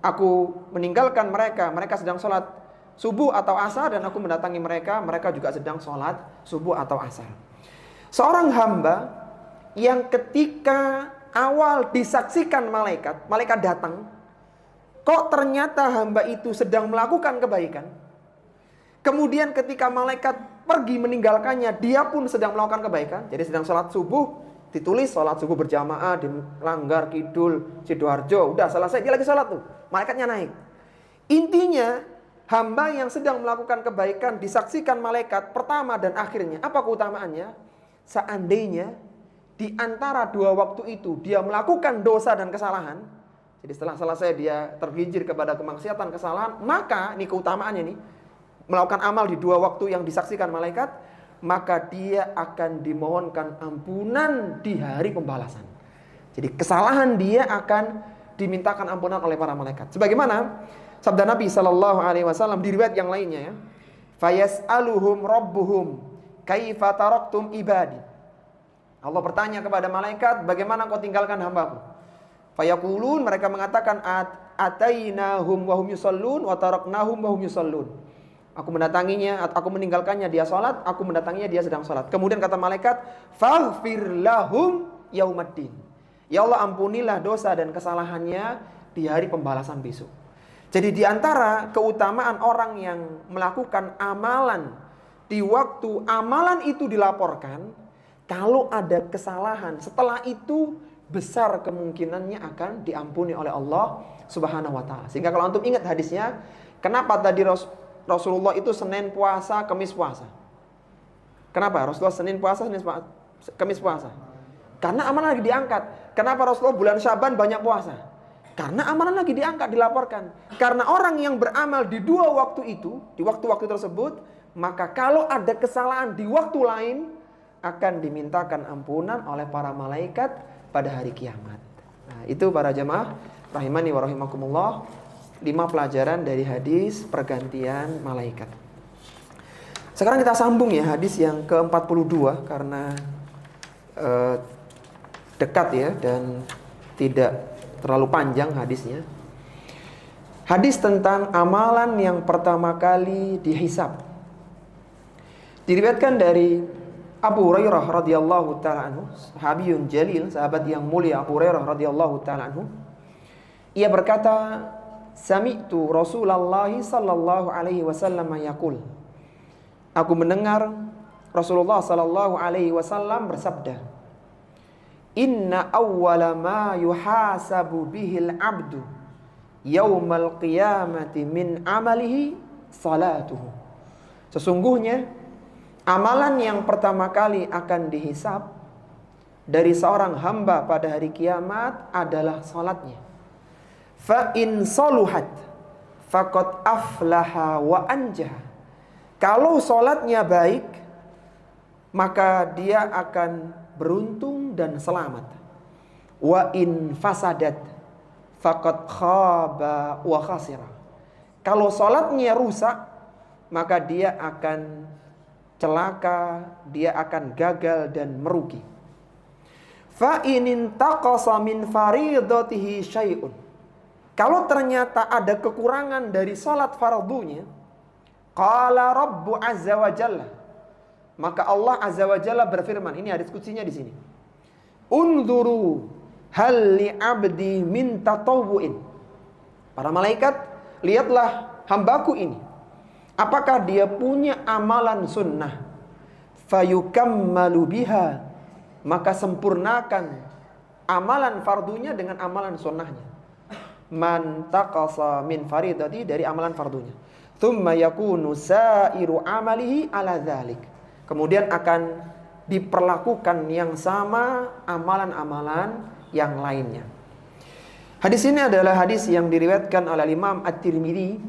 Aku meninggalkan mereka, mereka sedang sholat subuh atau asar, dan aku mendatangi mereka, mereka juga sedang sholat subuh atau asar. Seorang hamba yang ketika awal disaksikan malaikat, malaikat datang, kok ternyata hamba itu sedang melakukan kebaikan. Kemudian ketika malaikat pergi meninggalkannya, dia pun sedang melakukan kebaikan. Jadi sedang sholat subuh, ditulis sholat subuh berjamaah di Langgar Kidul, Sidoarjo. Udah selesai, dia lagi sholat tuh, malaikatnya naik. Intinya, hamba yang sedang melakukan kebaikan disaksikan malaikat pertama dan akhirnya. Apa keutamaannya? Seandainya di antara dua waktu itu dia melakukan dosa dan kesalahan, jadi setelah selesai dia tergelincir kepada kemaksiatan, kesalahan, maka ini keutamaannya nih, melakukan amal di dua waktu yang disaksikan malaikat, maka dia akan dimohonkan ampunan di hari pembalasan. Jadi kesalahan dia akan dimintakan ampunan oleh para malaikat. Sebagaimana sabda Nabi SAW di riwayat yang lainnya, ya, fayas'aluhum rabbuhum kaifa taraktum ibadi. Allah bertanya kepada malaikat, bagaimana kau tinggalkan hambaku? Fayaqulun, mereka mengatakan, atainahum wa hum yusallun wa taraknahum wa hum yusallun. Aku mendatanginya, aku meninggalkannya, dia sholat, aku mendatanginya, dia sedang sholat. Kemudian kata malaikat, faghfir lahum yaumaddin. Ya Allah, ampunilah dosa dan kesalahannya di hari pembalasan besok. Jadi di antara keutamaan orang yang melakukan amalan di waktu amalan itu dilaporkan, kalau ada kesalahan setelah itu besar kemungkinannya akan diampuni oleh Allah Subhanahu wa taala. Sehingga kalau antum ingat hadisnya, kenapa tadi Rasulullah itu Senin puasa, Kamis puasa? Kenapa Rasulullah Senin puasa, Kamis puasa? Karena amalan lagi diangkat. Kenapa Rasulullah bulan Syaban banyak puasa? Karena amalan lagi diangkat, dilaporkan. Karena orang yang beramal di dua waktu itu, di waktu-waktu tersebut, maka kalau ada kesalahan di waktu lain, akan dimintakan ampunan oleh para malaikat pada hari kiamat. Nah, itu para jamaah rahimani wa rahimakumullah, 5 pelajaran dari hadis pergantian malaikat. Sekarang kita sambung, ya, hadis yang ke-42 karena dekat, ya, dan tidak terlalu panjang hadisnya. Hadis tentang amalan yang pertama kali dihisab. Diriwayatkan dari Abu Hurairah radhiyallahu taala anhu, sahabiyun jalil, sahabat yang mulia Abu Hurairah radhiyallahu taala anhu. Ia berkata, "Sami'tu Rasulullah sallallahu alaihi wasallam yaqul." Aku mendengar Rasulullah sallallahu alaihi wasallam bersabda, "Inna awwala ma yuhasabu bihil 'abdu yaumal qiyamati min amalihi salatuhu." Sesungguhnya amalan yang pertama kali akan dihisab dari seorang hamba pada hari kiamat adalah salatnya. Fa in saluhat faqad aflaha wa anjah. Kalau salatnya baik, maka dia akan beruntung dan selamat. Wa in fasadat faqad khaba wa khasira. Kalau salatnya rusak, maka dia akan celaka, dia akan gagal dan merugi. Fa in intaqasa min faridatihi syai'un. Kalau ternyata ada kekurangan dari salat fardunya, qala rabbu azza wa jalla, maka Allah azza wa jalla berfirman, ini hadis kutsinya di sini. Unzuru hal li 'abdi min tatawwu'in. Para malaikat, lihatlah hambaku ini, apakah dia punya amalan sunnah? Fayukammalu biha, maka sempurnakan amalan fardunya dengan amalan sunnahnya. Man taqasa min faridati, dari amalan fardunya. Thumma yakunu sa'iru amalihi ala dzalik. Kemudian akan diperlakukan yang sama amalan-amalan yang lainnya. Hadis ini adalah hadis yang diriwayatkan oleh Imam At-Tirmidzi.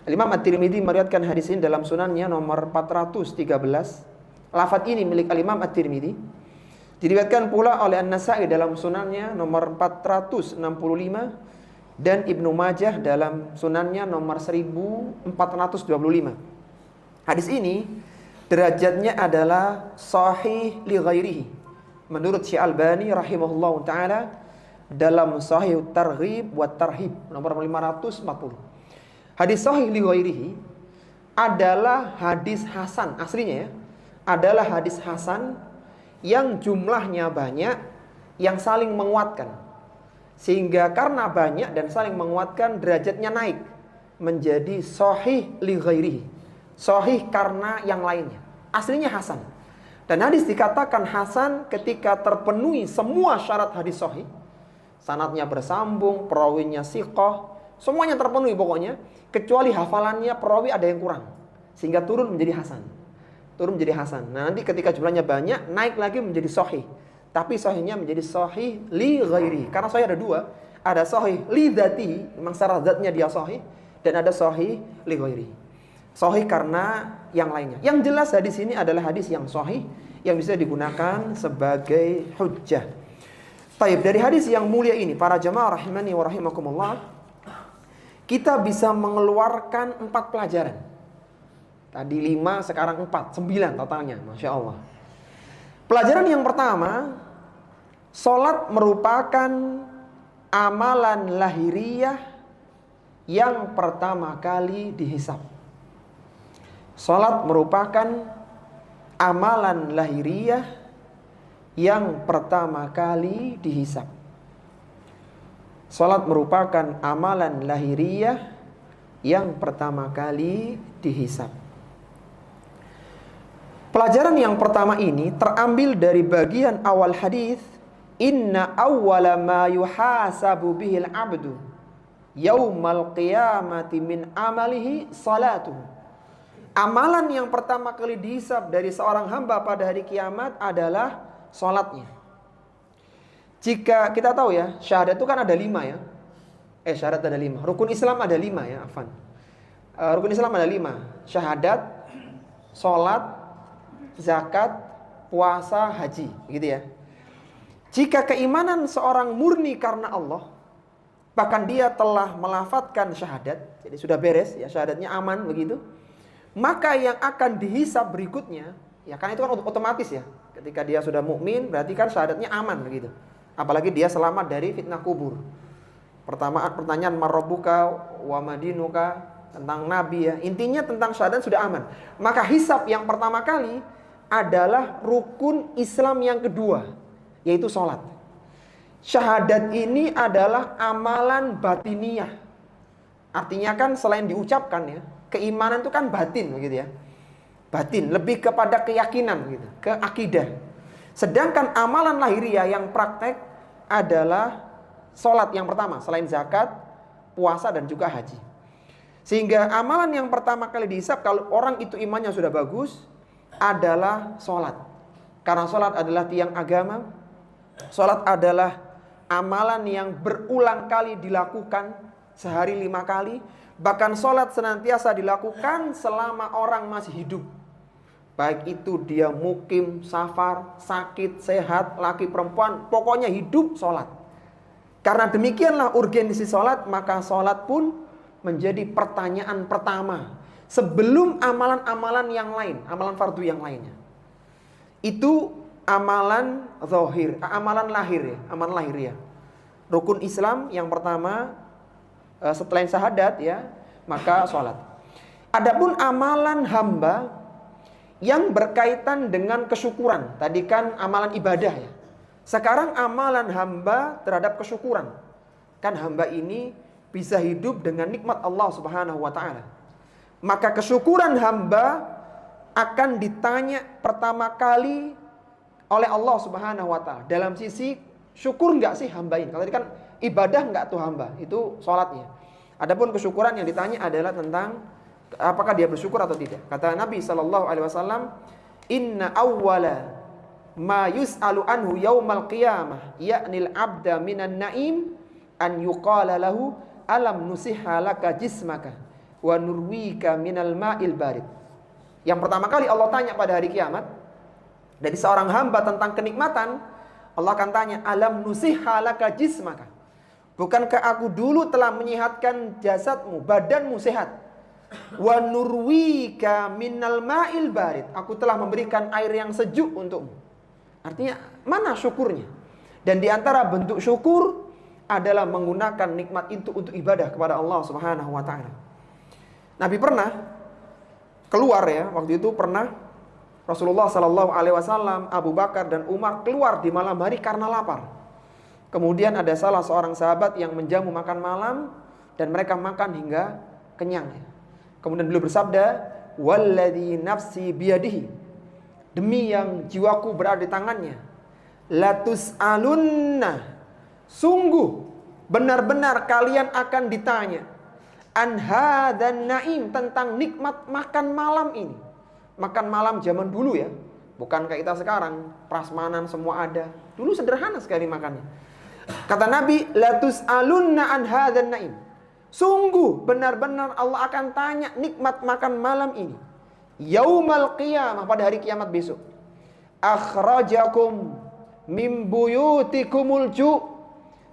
Imam At-Tirmidzi meriwayatkan hadis ini dalam sunannya nomor 413. Lafaz ini milik Imam At-Tirmidzi. Diriwayatkan pula oleh An-Nasa'i dalam sunannya nomor 465 dan Ibnu Majah dalam sunannya nomor 1425. Hadis ini derajatnya adalah sahih li ghairihi menurut Syekh Albani rahimahullahu taala dalam Sahih Targhib wa Tarhib nomor 540. Hadis sahih li ghairihi adalah hadis hasan, aslinya ya, adalah hadis hasan yang jumlahnya banyak, yang saling menguatkan. Sehingga karena banyak dan saling menguatkan, derajatnya naik menjadi sahih li ghairihi, sahih karena yang lainnya. Aslinya hasan. Dan hadis dikatakan hasan ketika terpenuhi semua syarat hadis sahih. Sanadnya bersambung, perawinya siqah, semuanya terpenuhi pokoknya, kecuali hafalannya perawi ada yang kurang, sehingga turun menjadi hasan. Turun menjadi hasan. Nah, nanti ketika jumlahnya banyak, naik lagi menjadi sahih. Tapi sahihnya menjadi sahih li ghairi. Karena sahih ada dua. Ada sahih li dzatihi, memang secara zatnya dia sahih, dan ada sahih li ghairi. Sahih karena yang lainnya. Yang jelas hadis ini adalah hadis yang sahih, yang bisa digunakan sebagai hujjah. Baik, dari hadis yang mulia ini, para jamaah rahimani wa rahimakumullah, kita bisa mengeluarkan 4 pelajaran. Tadi 5, sekarang 4, 9 totalnya, Masya Allah. Pelajaran yang pertama, salat merupakan amalan lahiriah yang pertama kali dihisab. Salat merupakan amalan lahiriah yang pertama kali dihisab. Salat merupakan amalan lahiriah yang pertama kali dihisab. Pelajaran yang pertama ini terambil dari bagian awal hadis, inna awwala ma yuhasabu bihil abdu yaumal qiyamati min amalihi salatuhu. Amalan yang pertama kali dihisab dari seorang hamba pada hari kiamat adalah salatnya. Jika kita tahu ya, syahadat itu kan ada 5 ya. Syahadat ada 5. Rukun Islam ada 5 ya, afan. Rukun Islam ada 5. Syahadat, salat, zakat, puasa, haji, gitu ya. Jika keimanan seorang murni karena Allah, bahkan dia telah melafadzkan syahadat, jadi sudah beres ya, syahadatnya aman begitu, maka yang akan dihisab berikutnya, ya kan itu kan otomatis ya, ketika dia sudah mukmin berarti kan syahadatnya aman begitu. Apalagi dia selamat dari fitnah kubur. Pertanyaan marabbuka wa madinuka, tentang nabi ya. Intinya tentang syahadat sudah aman. Maka hisab yang pertama kali adalah rukun Islam yang kedua, yaitu sholat. Syahadat ini adalah amalan batiniah. Artinya kan selain diucapkan ya, keimanan itu kan batin begitu ya. Batin, lebih kepada keyakinan gitu, ke akidah. Sedangkan amalan lahiriah yang praktek adalah sholat yang pertama, selain zakat, puasa dan juga haji. Sehingga amalan yang pertama kali dihisab kalau orang itu imannya sudah bagus adalah sholat. Karena sholat adalah tiang agama. Sholat adalah amalan yang berulang kali dilakukan, sehari 5 kali. Bahkan sholat senantiasa dilakukan selama orang masih hidup. Baik itu dia mukim, safar, sakit, sehat, laki perempuan, pokoknya hidup sholat. Karena demikianlah urgensi sholat, maka sholat pun menjadi pertanyaan pertama sebelum amalan-amalan yang lain, amalan fardu yang lainnya. Itu amalan zahir, amalan lahir ya, amalan lahir ya. Rukun Islam yang pertama setelah syahadat ya, maka sholat. Adapun amalan hamba yang berkaitan dengan kesyukuran, tadi kan amalan ibadah ya. Sekarang amalan hamba terhadap kesyukuran. Kan hamba ini bisa hidup dengan nikmat Allah Subhanahu wa taala. Maka kesyukuran hamba akan ditanya pertama kali oleh Allah Subhanahu wa taala. Dalam sisi syukur enggak sih hamba ini? Kalau tadi kan ibadah enggak tuh hamba? Itu sholatnya. Adapun kesyukuran yang ditanya adalah tentang apakah dia bersyukur atau tidak. Kata Nabi SAW, inna awwala ma yus'alu anhu yaumal qiyamah ya'nil abda minan na'im an yuqala lahu alam nusihha laka jismaka wa nurwika minal ma'il barid. Yang pertama kali Allah tanya pada hari kiamat dari seorang hamba tentang kenikmatan, Allah akan tanya, alam nusihha laka jismaka, bukankah aku dulu telah menyehatkan jasadmu, badanmu sehat? Wa nurwika minal ma'il barid, aku telah memberikan air yang sejuk untukmu. Artinya mana syukurnya? Dan di antara bentuk syukur adalah menggunakan nikmat itu untuk ibadah kepada Allah Subhanahu wa taala. Nabi pernah keluar ya, waktu itu pernah Rasulullah sallallahu alaihi wasallam, Abu Bakar dan Umar keluar di malam hari karena lapar. Kemudian ada salah seorang sahabat yang menjamu makan malam dan mereka makan hingga kenyang ya. Kemudian beliau bersabda, walladzi nafsi biyadihi, demi yang jiwaku berada di tangannya, latus alunna, sungguh benar-benar kalian akan ditanya an hadzan naim, tentang nikmat makan malam ini. Makan malam zaman dulu ya, bukan kayak kita sekarang prasmanan semua ada. Dulu sederhana sekali makannya. Kata Nabi, latus alunna an hadzan naim, sungguh benar-benar Allah akan tanya nikmat makan malam ini yaumal qiyamah, pada hari kiamat besok. Akhrajakum mim buyutikumul ju',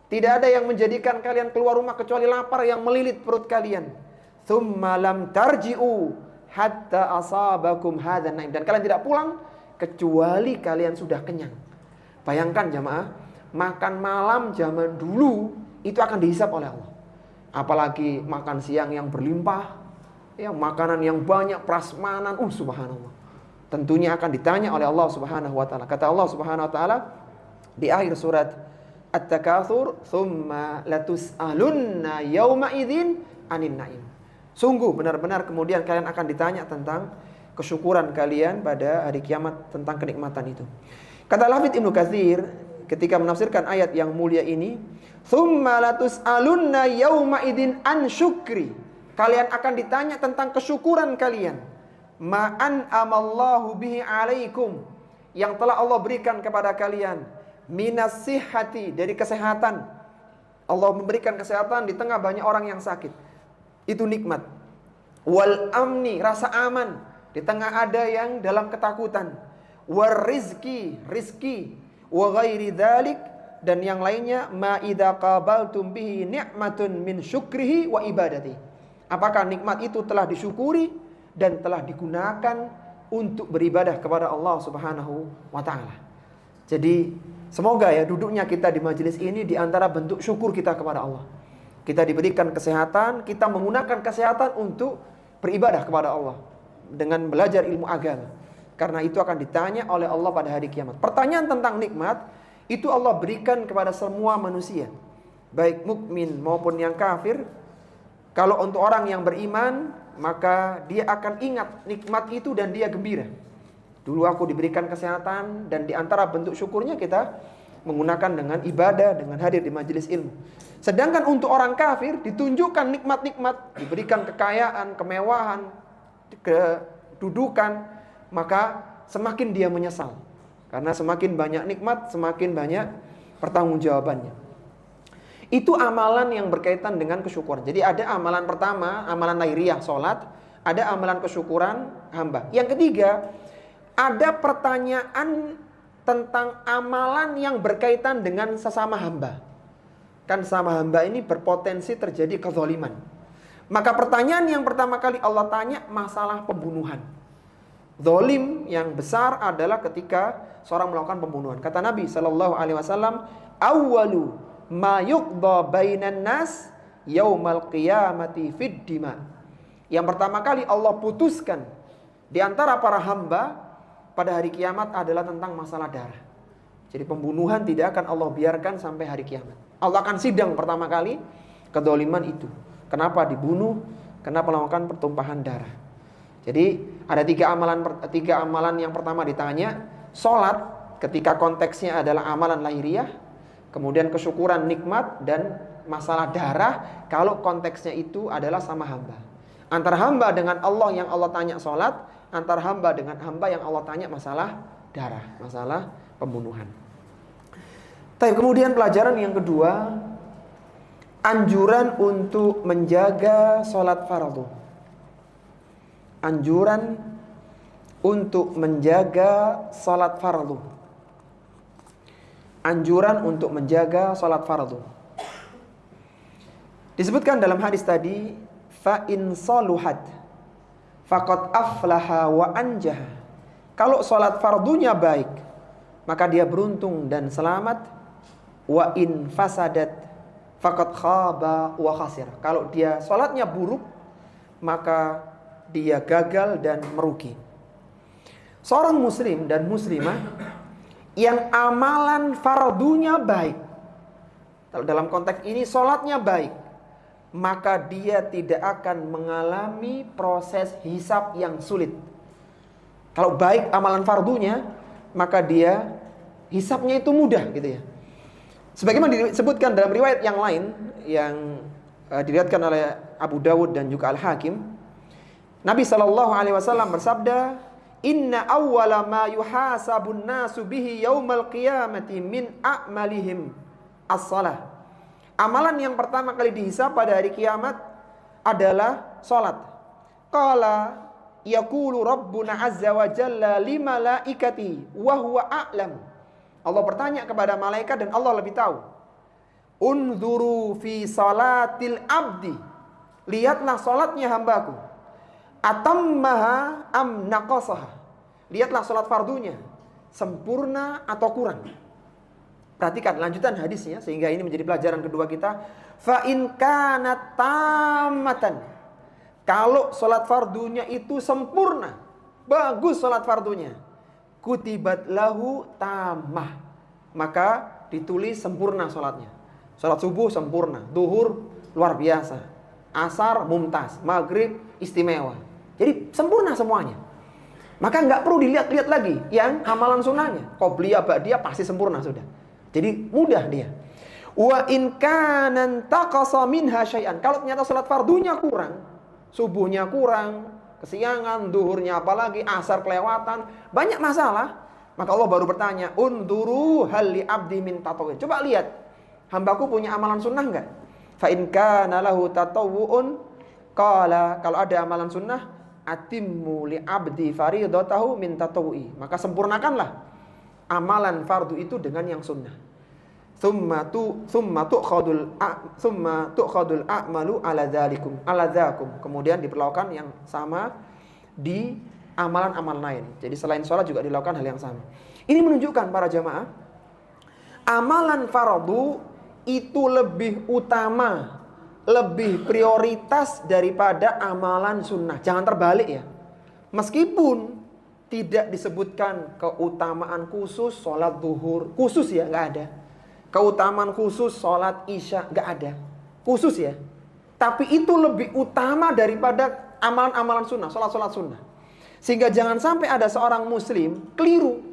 tidak ada yang menjadikan kalian keluar rumah kecuali lapar yang melilit perut kalian. Tsumma lam tarji'u hatta asabakum hadzan naim, dan kalian tidak pulang kecuali kalian sudah kenyang. Bayangkan jamaah, makan malam zaman dulu itu akan dihisab oleh Allah. Apalagi makan siang yang berlimpah, ya, makanan yang banyak, prasmanan, subhanallah. Tentunya akan ditanya oleh Allah Subhanahu wa taala. Kata Allah Subhanahu wa taala di akhir surat At-Takatsur, "Tsumma latus'alunna yauma idzin 'anin na'im." Sungguh benar-benar kemudian kalian akan ditanya tentang kesyukuran kalian pada hari kiamat, tentang kenikmatan itu. Kata Al-Hafidz Ibnu Katsir ketika menafsirkan ayat yang mulia ini, "Tsumma latus'alunna yauma idzin an syukri." Kalian akan ditanya tentang kesyukuran kalian. Ma'an amallahu bihi 'alaikum, yang telah Allah berikan kepada kalian. Minas sihhati, dari kesehatan. Allah memberikan kesehatan di tengah banyak orang yang sakit. Itu nikmat. Wal amni, rasa aman di tengah ada yang dalam ketakutan. War rizki, rizki. Wa ghairi dzalik, dan yang lainnya. Ma idza qabaltum bihi ni'matun min syukrihi wa ibadati. Apakah nikmat itu telah disyukuri dan telah digunakan untuk beribadah kepada Allah Subhanahu wa taala. Jadi semoga ya duduknya kita di majelis ini di antara bentuk syukur kita kepada Allah. Kita diberikan kesehatan, kita menggunakan kesehatan untuk beribadah kepada Allah dengan belajar ilmu agama. Karena itu akan ditanya oleh Allah pada hari kiamat. Pertanyaan tentang nikmat itu Allah berikan kepada semua manusia, baik mukmin maupun yang kafir. Kalau untuk orang yang beriman, maka dia akan ingat nikmat itu dan dia gembira. Dulu aku diberikan kesehatan, dan di antara bentuk syukurnya kita menggunakan dengan ibadah, dengan hadir di majelis ilmu. Sedangkan untuk orang kafir ditunjukkan nikmat-nikmat, diberikan kekayaan, kemewahan, kedudukan, maka semakin dia menyesal. Karena semakin banyak nikmat, semakin banyak pertanggungjawabannya. Itu amalan yang berkaitan dengan kesyukuran. Jadi ada amalan pertama, amalan lahiriah, sholat. Ada amalan kesyukuran hamba. Yang ketiga, ada pertanyaan tentang amalan yang berkaitan dengan sesama hamba. Kan sesama hamba ini berpotensi terjadi kezaliman. Maka pertanyaan yang pertama kali Allah tanya masalah pembunuhan. Zalim yang besar adalah ketika seorang melakukan pembunuhan. Kata Nabi SAW, awwalu ma yuqda bainan nas yaumal qiyamati fid dima. Yang pertama kali Allah putuskan di antara para hamba pada hari kiamat adalah tentang masalah darah. Jadi pembunuhan tidak akan Allah biarkan sampai hari kiamat. Allah akan sidang pertama kali kedzaliman itu. Kenapa dibunuh? Kenapa melakukan pertumpahan darah? Jadi ada tiga amalan yang pertama ditanya. Sholat ketika konteksnya adalah amalan lahiriah. Kemudian kesyukuran nikmat, dan masalah darah kalau konteksnya itu adalah sama hamba. Antara hamba dengan Allah yang Allah tanya sholat, antara hamba dengan hamba yang Allah tanya masalah darah, masalah pembunuhan. Tapi kemudian pelajaran yang kedua, anjuran untuk menjaga sholat fardu. Anjuran untuk menjaga sholat fardu. Anjuran untuk menjaga sholat fardu. Disebutkan dalam hadis tadi, fa in saluhat faqad aflaha wa anjah. Kalau sholat fardunya baik, maka dia beruntung dan selamat. Wa in fasadat faqad khaba wa khasir. Kalau dia sholatnya buruk, maka dia gagal dan merugi. Seorang muslim dan muslimah yang amalan fardunya baik, dalam konteks ini sholatnya baik, maka dia tidak akan mengalami proses hisab yang sulit. Kalau baik amalan fardunya, maka dia hisabnya itu mudah gitu ya. Sebagaimana disebutkan dalam riwayat yang lain yang diriwayatkan oleh Abu Dawud dan juga Al-Hakim, Nabi SAW bersabda, inna awwala ma yuhasabun nasu bihi yaumal qiyamati min a'malihim as-salah. Amalan yang pertama kali dihisab pada hari kiamat adalah salat. Qala yaqulu rabbuna azza wa jalla limalaikati wa huwa a'lam. Allah bertanya kepada malaikat dan Allah lebih tahu. Unzuru fi salatil abdi. Lihatlah salatnya hambaku. Atammaha am naqasaha. Lihatlah salat fardunya, sempurna atau kurang. Perhatikan lanjutan hadisnya sehingga ini menjadi pelajaran kedua kita. Fa in kanat tammatan. Kalau salat fardunya itu sempurna, bagus salat fardunya, kutibat lahu tammah, maka ditulis sempurna salatnya. Salat subuh sempurna, duhur luar biasa, asar mumtaz, maghrib istimewa. Jadi sempurna semuanya. Maka nggak perlu dilihat-lihat lagi yang amalan sunnahnya. Qobliyah, ba'diyah pasti sempurna sudah. Jadi mudah dia. Wa in kana taqasa minha syai'an. Kalau ternyata salat fardunya kurang, subuhnya kurang, kesiangan, duhurnya apalagi, asar kelewatan, banyak masalah, maka Allah baru bertanya, unduru hal li abdi min tatawwu. Coba lihat, hambaku punya amalan sunnah enggak? Fa in kana lahu tatawwu'un qala, kalau ada amalan sunnah, atimmu li abdi faridatahu min tatawwu'i. Maka sempurnakanlah amalan fardu itu dengan yang sunnah. Thumma tu'khadul a'malu ala dzakum. Kemudian diperlakukan yang sama di amalan-amalan lain. Jadi selain sholat juga dilakukan hal yang sama. Ini menunjukkan para jamaah, amalan fardu itu lebih utama lebih prioritas daripada amalan sunnah. Jangan terbalik ya. Meskipun tidak disebutkan keutamaan khusus sholat zuhur, khusus ya, nggak ada. Keutamaan khusus sholat isya, nggak ada. Khusus ya. Tapi itu lebih utama daripada amalan-amalan sunnah, sholat-sholat sunnah. Sehingga jangan sampai ada seorang muslim keliru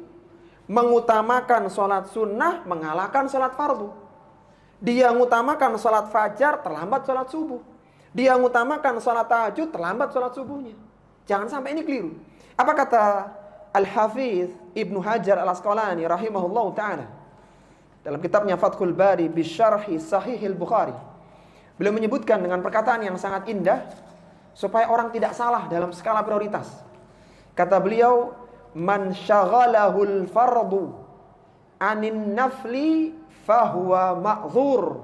mengutamakan sholat sunnah mengalahkan sholat fardu. Dia mengutamakan sholat fajar, terlambat sholat subuh. Dia mengutamakan sholat tahajud, terlambat sholat subuhnya. Jangan sampai ini keliru. Apa kata Al-Hafiz Ibnu Hajar Al-Asqalani rahimahullah ta'ala dalam kitabnya Fathul Bari Bisyarhi Sahihil Bukhari. Beliau menyebutkan dengan perkataan yang sangat indah supaya orang tidak salah dalam skala prioritas. Kata beliau, man syaghalahul fardu anin nafli fahuwa ma'zur.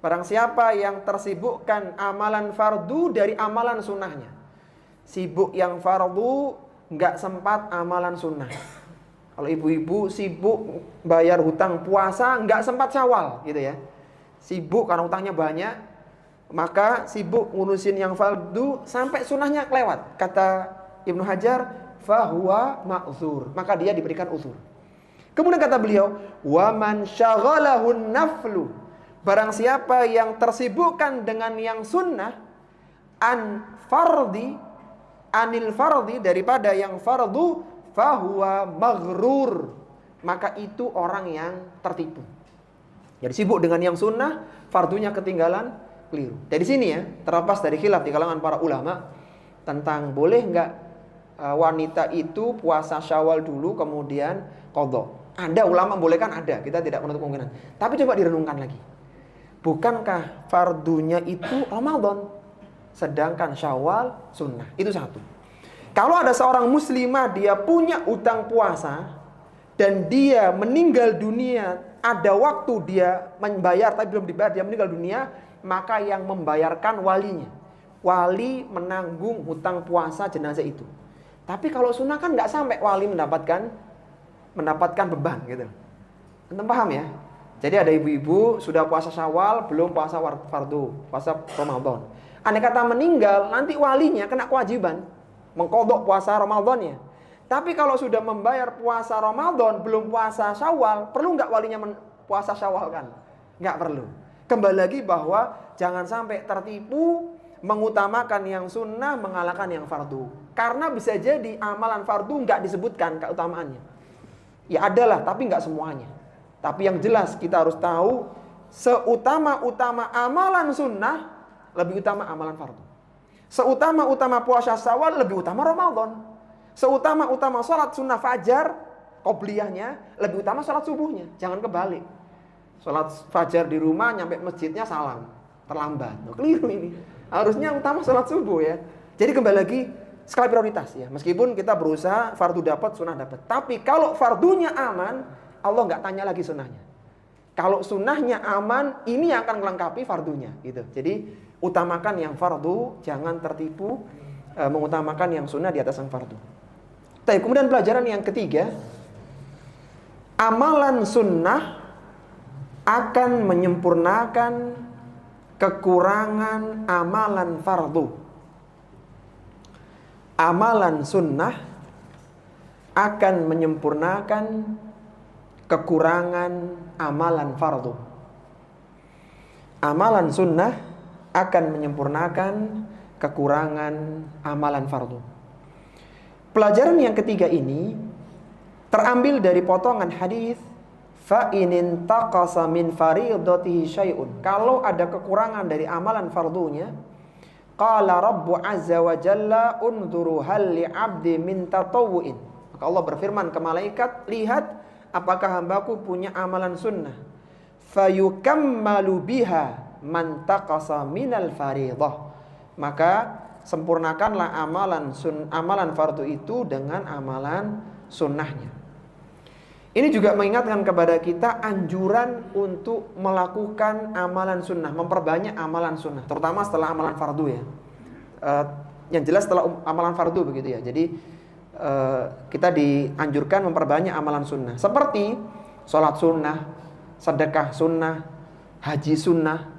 Barang siapa yang tersibukkan amalan fardu dari amalan sunnahnya. Sibuk yang fardu, nggak sempat amalan sunnah. Kalau ibu-ibu sibuk bayar hutang puasa, nggak sempat Syawal gitu ya. Sibuk karena hutangnya banyak, maka sibuk ngurusin yang fardu sampai sunnahnya kelewat. Kata Ibnu Hajar, fahuwa ma'zur, maka dia diberikan uzur. Kemudian kata beliau, wa man syaghalahun naflu, barang siapa yang tersibukkan dengan yang sunnah, anil fardi, daripada yang fardu, fahuwa maghrur, maka itu orang yang tertipu. Jadi sibuk dengan yang sunnah, fardunya ketinggalan, keliru. Dari sini ya, terlepas dari khilaf di kalangan para ulama tentang boleh enggak wanita itu puasa Syawal dulu kemudian qadha. Ada ulama membolehkan, ada, kita tidak menutup kemungkinan. Tapi coba direnungkan lagi. Bukankah fardunya itu Ramadan, sedangkan Syawal sunnah? Itu satu. Kalau ada seorang muslimah dia punya utang puasa dan dia meninggal dunia, ada waktu dia membayar tapi belum dibayar, dia meninggal dunia, maka yang membayarkan walinya. Wali menanggung hutang puasa jenazah itu. Tapi kalau sunnah kan nggak sampai wali mendapatkan beban gitu. Anda paham ya? Jadi ada ibu-ibu sudah puasa Syawal, belum puasa fardu, puasa Ramadan. Andai kata meninggal, nanti walinya kena kewajiban mengqadha puasa Ramadannya. Tapi kalau sudah membayar puasa Ramadan, belum puasa Syawal, perlu nggak walinya puasa Syawal kan? Nggak perlu. Kembali lagi bahwa jangan sampai tertipu mengutamakan yang sunnah mengalahkan yang fardu. Karena bisa jadi amalan fardu nggak disebutkan keutamaannya. Ya adalah, tapi nggak semuanya. Tapi yang jelas kita harus tahu, seutama-utama amalan sunnah lebih utama amalan fardu. Seutama-utama puasa Syawal lebih utama Ramadan. Seutama-utama sholat sunnah fajar, qobliyahnya lebih utama sholat subuhnya. Jangan kebalik. Sholat fajar di rumah, nyampe masjidnya salam, terlambat. Keliru ini. Harusnya utama sholat subuh ya. Jadi kembali lagi, skala prioritas ya. Meskipun kita berusaha fardu dapat, sunnah dapat. Tapi kalau fardunya aman, Allah nggak tanya lagi sunnahnya. Kalau sunnahnya aman, ini yang akan melengkapi fardunya gitu. Jadi utamakan yang fardu, jangan tertipu mengutamakan yang sunnah di atas yang fardu. Tapi kemudian pelajaran yang ketiga, amalan sunnah akan menyempurnakan kekurangan amalan fardu. Amalan sunnah akan menyempurnakan kekurangan amalan fardu. Amalan sunnah akan menyempurnakan kekurangan amalan fardu. Pelajaran yang ketiga ini terambil dari potongan hadis fa inin taqasa min fariidatihi syai'un. Kalau ada kekurangan dari amalan fardunya, qala rabbu azza wa jalla unzuru hal li 'abdi min tatawwu'in. Maka Allah berfirman ke malaikat, lihat apakah hambaku punya amalan sunnah. Fayukammalu biha man taqasa minal fariidah. Maka sempurnakanlah amalan fardu itu dengan amalan sunnahnya. Ini juga mengingatkan kepada kita anjuran untuk melakukan amalan sunnah, memperbanyak amalan sunnah, terutama setelah amalan fardu ya. Yang jelas setelah amalan fardu begitu ya. Jadi kita dianjurkan memperbanyak amalan sunnah, seperti sholat sunnah, sedekah sunnah, haji sunnah.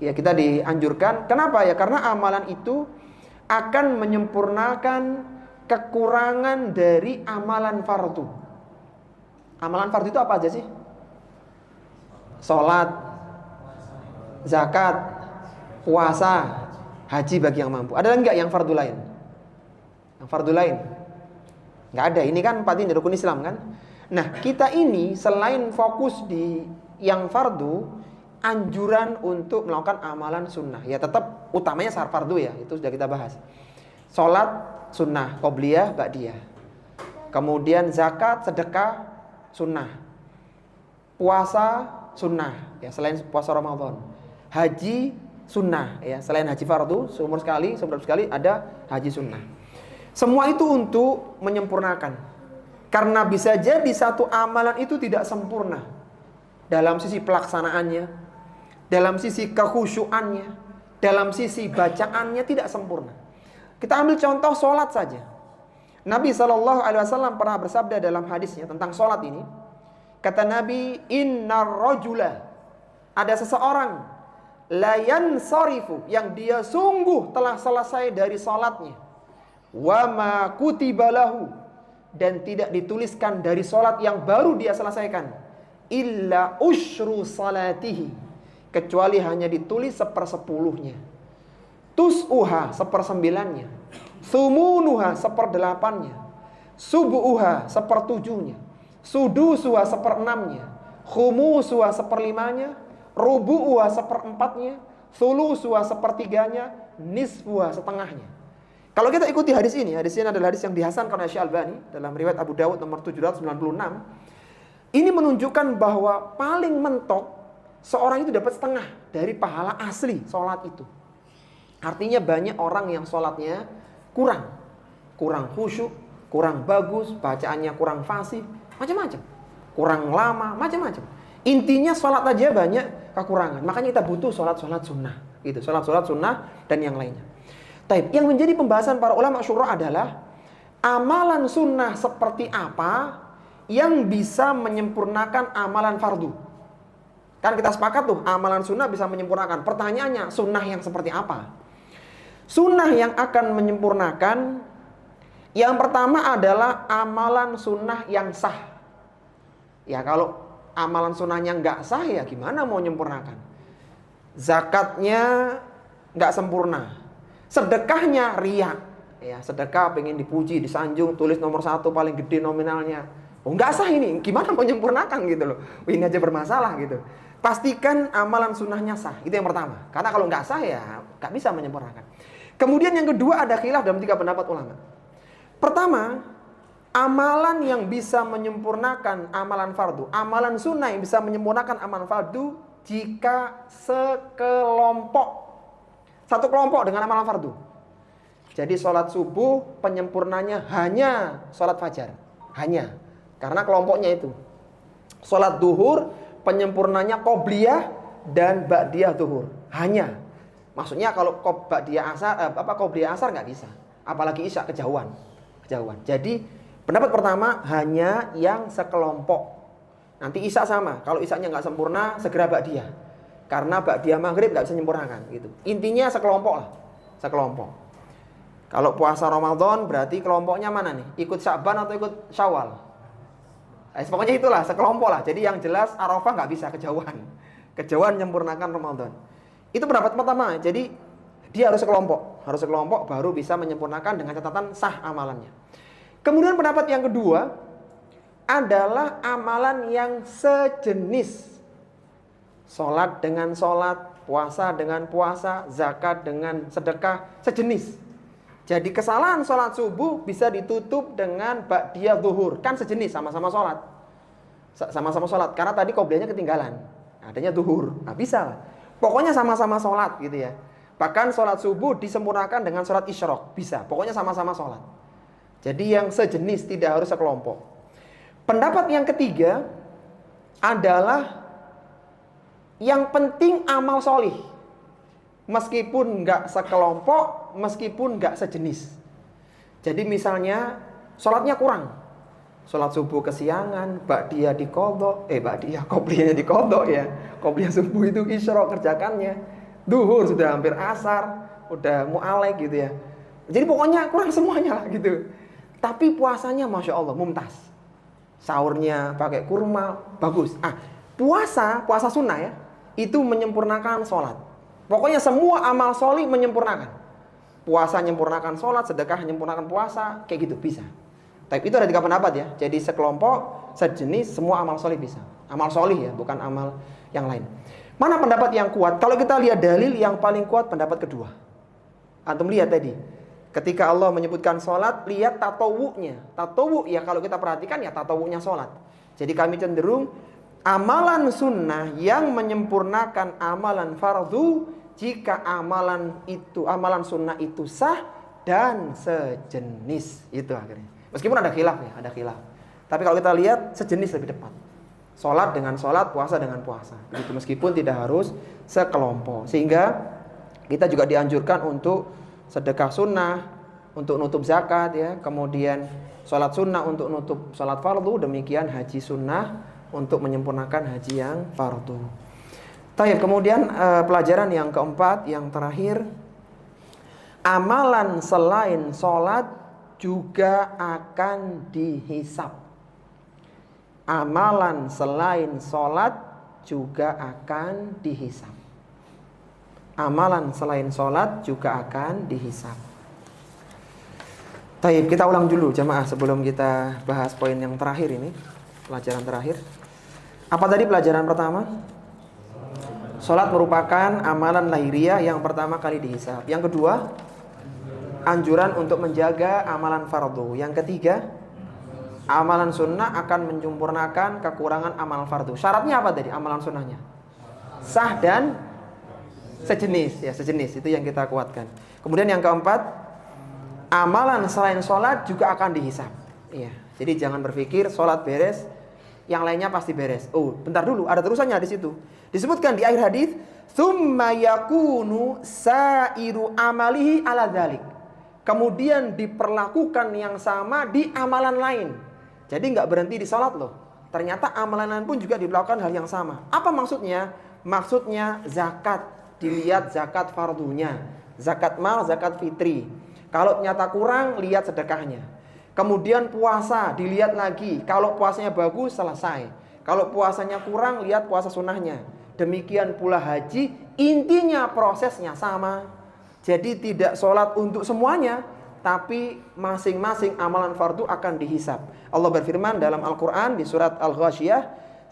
Ya, kita dianjurkan. Kenapa ya? Karena amalan itu akan menyempurnakan kekurangan dari amalan fardu. Amalan fardu itu apa aja sih? Sholat, zakat, puasa, haji bagi yang mampu. Ada enggak yang fardu lain? Yang fardu lain? Enggak ada. Ini kan empat ini rukun Islam kan? Nah, kita ini selain fokus di yang fardu, anjuran untuk melakukan amalan sunnah. Ya tetap utamanya fardu ya, itu sudah kita bahas. Sholat sunnah, qobliyah, ba'diyah. Kemudian zakat, sedekah, sunnah. Puasa sunnah, ya selain puasa Ramadan. Haji sunnah, ya selain haji fardu seumur sekali ada haji sunnah. Semua itu untuk menyempurnakan. Karena bisa jadi satu amalan itu tidak sempurna dalam sisi pelaksanaannya, dalam sisi kekhusyuannya, dalam sisi bacaannya tidak sempurna. Kita ambil contoh sholat saja. Nabi SAW pernah bersabda dalam hadisnya tentang sholat ini. Kata Nabi, innar rajula, ada seseorang la yansarifu, yang dia sungguh telah selesai dari sholatnya, wa ma kutiba lahu, dan tidak dituliskan dari sholat yang baru dia selesaikan, illa usyru salatihi, kecuali hanya ditulis 1/10-nya, tus'uha 1/9-nya, thumunuha 1/8-nya, subu'uha 1/7-nya, sudusuha 1/6-nya, khumusuha 1/5-nya, rubu'uha 1/4-nya, thulusuha 1/3-nya, nisfuha 1/2-nya. Kalau kita ikuti hadis ini adalah hadis yang dihasankan oleh Syalbani dalam riwayat Abu Dawud nomor 796. Ini menunjukkan bahwa paling mentok seorang itu dapat setengah dari pahala asli sholat itu. Artinya banyak orang yang sholatnya kurang khusyuk, kurang bagus, bacaannya kurang fasih, macam-macam, kurang lama, macam-macam. Intinya sholat aja banyak kekurangan. Makanya kita butuh sholat sunnah, gitu, sholat sunnah dan yang lainnya. Taib. Yang menjadi pembahasan para ulama syura adalah amalan sunnah seperti apa yang bisa menyempurnakan amalan fardu. Kan kita sepakat tuh, amalan sunnah bisa menyempurnakan. Pertanyaannya, sunnah yang seperti apa? Sunnah yang akan menyempurnakan, yang pertama adalah amalan sunnah yang sah. Ya kalau amalan sunnahnya nggak sah, ya gimana mau menyempurnakan? Zakatnya nggak sempurna, sedekahnya riya, ya sedekah pengen dipuji, disanjung, tulis nomor 1 paling gede nominalnya. Oh nggak sah ini, gimana mau menyempurnakan gitu loh? Ini aja bermasalah gitu. Pastikan amalan sunnahnya sah, itu yang pertama. Karena kalau nggak sah ya nggak bisa menyempurnakan. Kemudian yang kedua ada khilaf dalam 3 pendapat ulama. Pertama, amalan yang bisa menyempurnakan amalan fardu, amalan sunnah yang bisa menyempurnakan amalan fardu jika satu kelompok dengan amalan fardu. Jadi sholat subuh penyempurnanya hanya sholat fajar, hanya karena kelompoknya itu. Sholat duhur penyempurnanya qobliyah dan ba'diyah duhur, hanya. Maksudnya kalau ba'diyah asar, qobliyah asar nggak bisa, apalagi isya kejauhan. Jadi pendapat pertama hanya yang sekelompok. Nanti isya sama, kalau isyanya nggak sempurna segera ba'diyah, karena ba'diyah maghrib nggak bisa menyempurnakan gitu. Intinya sekelompok lah, sekelompok. Kalau puasa Ramadan berarti kelompoknya mana nih? Ikut Sya'ban atau ikut Syawal? Pokoknya itulah sekelompok lah. Jadi yang jelas Arafah nggak bisa kejauhan menyempurnakan Ramadan. Itu pendapat pertama. Jadi dia harus sekelompok baru bisa menyempurnakan dengan catatan sah amalannya. Kemudian pendapat yang kedua adalah amalan yang sejenis. Sholat dengan sholat, puasa dengan puasa, zakat dengan sedekah, sejenis. Jadi kesalahan sholat subuh bisa ditutup dengan ba'diyah zuhur. Kan sejenis, sama-sama sholat. Sama-sama sholat, karena tadi qobliyahnya ketinggalan, adanya zuhur. Nah bisa lah. Pokoknya sama-sama sholat gitu ya. Bahkan sholat subuh disempurnakan dengan sholat isyraq, bisa. Pokoknya sama-sama sholat. Jadi yang sejenis, tidak harus sekelompok. Pendapat yang ketiga adalah yang penting amal solih, meskipun nggak sekelompok, meskipun nggak sejenis. Jadi misalnya sholatnya kurang, sholat subuh kesiangan, ba'diyah diqodho, qobliyahnya diqodho ya, qobliyah subuh itu isyraq kerjakannya. Duhur sudah hampir asar, udah mu'alek gitu ya. Jadi pokoknya kurang semuanya lah gitu. Tapi puasanya Masya Allah mumtaz. Sahurnya pakai kurma, bagus. Puasa sunnah ya, itu menyempurnakan sholat. Pokoknya semua amal sholih menyempurnakan. Puasa menyempurnakan sholat, sedekah menyempurnakan puasa, kayak gitu bisa. Tapi itu ada 3 pendapat ya. Jadi sekelompok, sejenis, semua amal sholih bisa. Amal sholih ya, bukan amal yang lain. Mana pendapat yang kuat? Kalau kita lihat dalil yang paling kuat pendapat kedua. Antum lihat tadi, ketika Allah menyebutkan sholat, lihat tatawu'nya. Tatawu' ya kalau kita perhatikan ya tatawu'nya sholat. Jadi kami cenderung amalan sunnah yang menyempurnakan amalan fardu jika amalan sunnah itu sah dan sejenis. Itu akhirnya. Meskipun ada khilaf ya, ada khilaf. Tapi kalau kita lihat sejenis lebih tepat. Sholat dengan sholat, puasa dengan puasa. Begitu, meskipun tidak harus sekelompok. Sehingga kita juga dianjurkan untuk sedekah sunnah, untuk nutup zakat ya. Kemudian sholat sunnah untuk nutup sholat fardu. Demikian haji sunnah untuk menyempurnakan haji yang fardu. Taib, kemudian pelajaran yang keempat, yang terakhir, amalan selain sholat juga akan dihisab. Amalan selain sholat juga akan dihisab. Amalan selain sholat juga akan dihisab. Taib, kita ulang dulu jamaah sebelum kita bahas poin yang terakhir ini. Pelajaran terakhir. Apa tadi pelajaran pertama? Sholat merupakan amalan lahiriah yang pertama kali dihisab. Yang kedua, anjuran untuk menjaga amalan fardu. Yang ketiga, amalan sunnah akan menyempurnakan kekurangan amal fardu. Syaratnya apa tadi amalan sunnahnya? Sah dan sejenis. Ya, sejenis itu yang kita kuatkan. Kemudian yang keempat, amalan selain sholat juga akan dihisab. Iya. Jadi jangan berpikir sholat beres, yang lainnya pasti beres. Oh, bentar dulu, ada terusannya di situ. Disebutkan di akhir hadis, "Tsumma yakunu sa'iru amalihi ala dzalik." Kemudian diperlakukan yang sama di amalan lain. Jadi nggak berhenti di salat loh. Ternyata amalan lain pun juga dilakukan hal yang sama. Apa maksudnya? Maksudnya zakat. Dilihat zakat fardunya. Zakat mal, zakat fitri. Kalau ternyata kurang, lihat sedekahnya. Kemudian puasa, dilihat lagi. Kalau puasanya bagus, selesai. Kalau puasanya kurang, lihat puasa sunnahnya. Demikian pula haji, intinya prosesnya sama. Jadi tidak sholat untuk semuanya, tapi masing-masing amalan fardu akan dihisab. Allah berfirman dalam Al-Quran di surat Al-Ghasyiyah,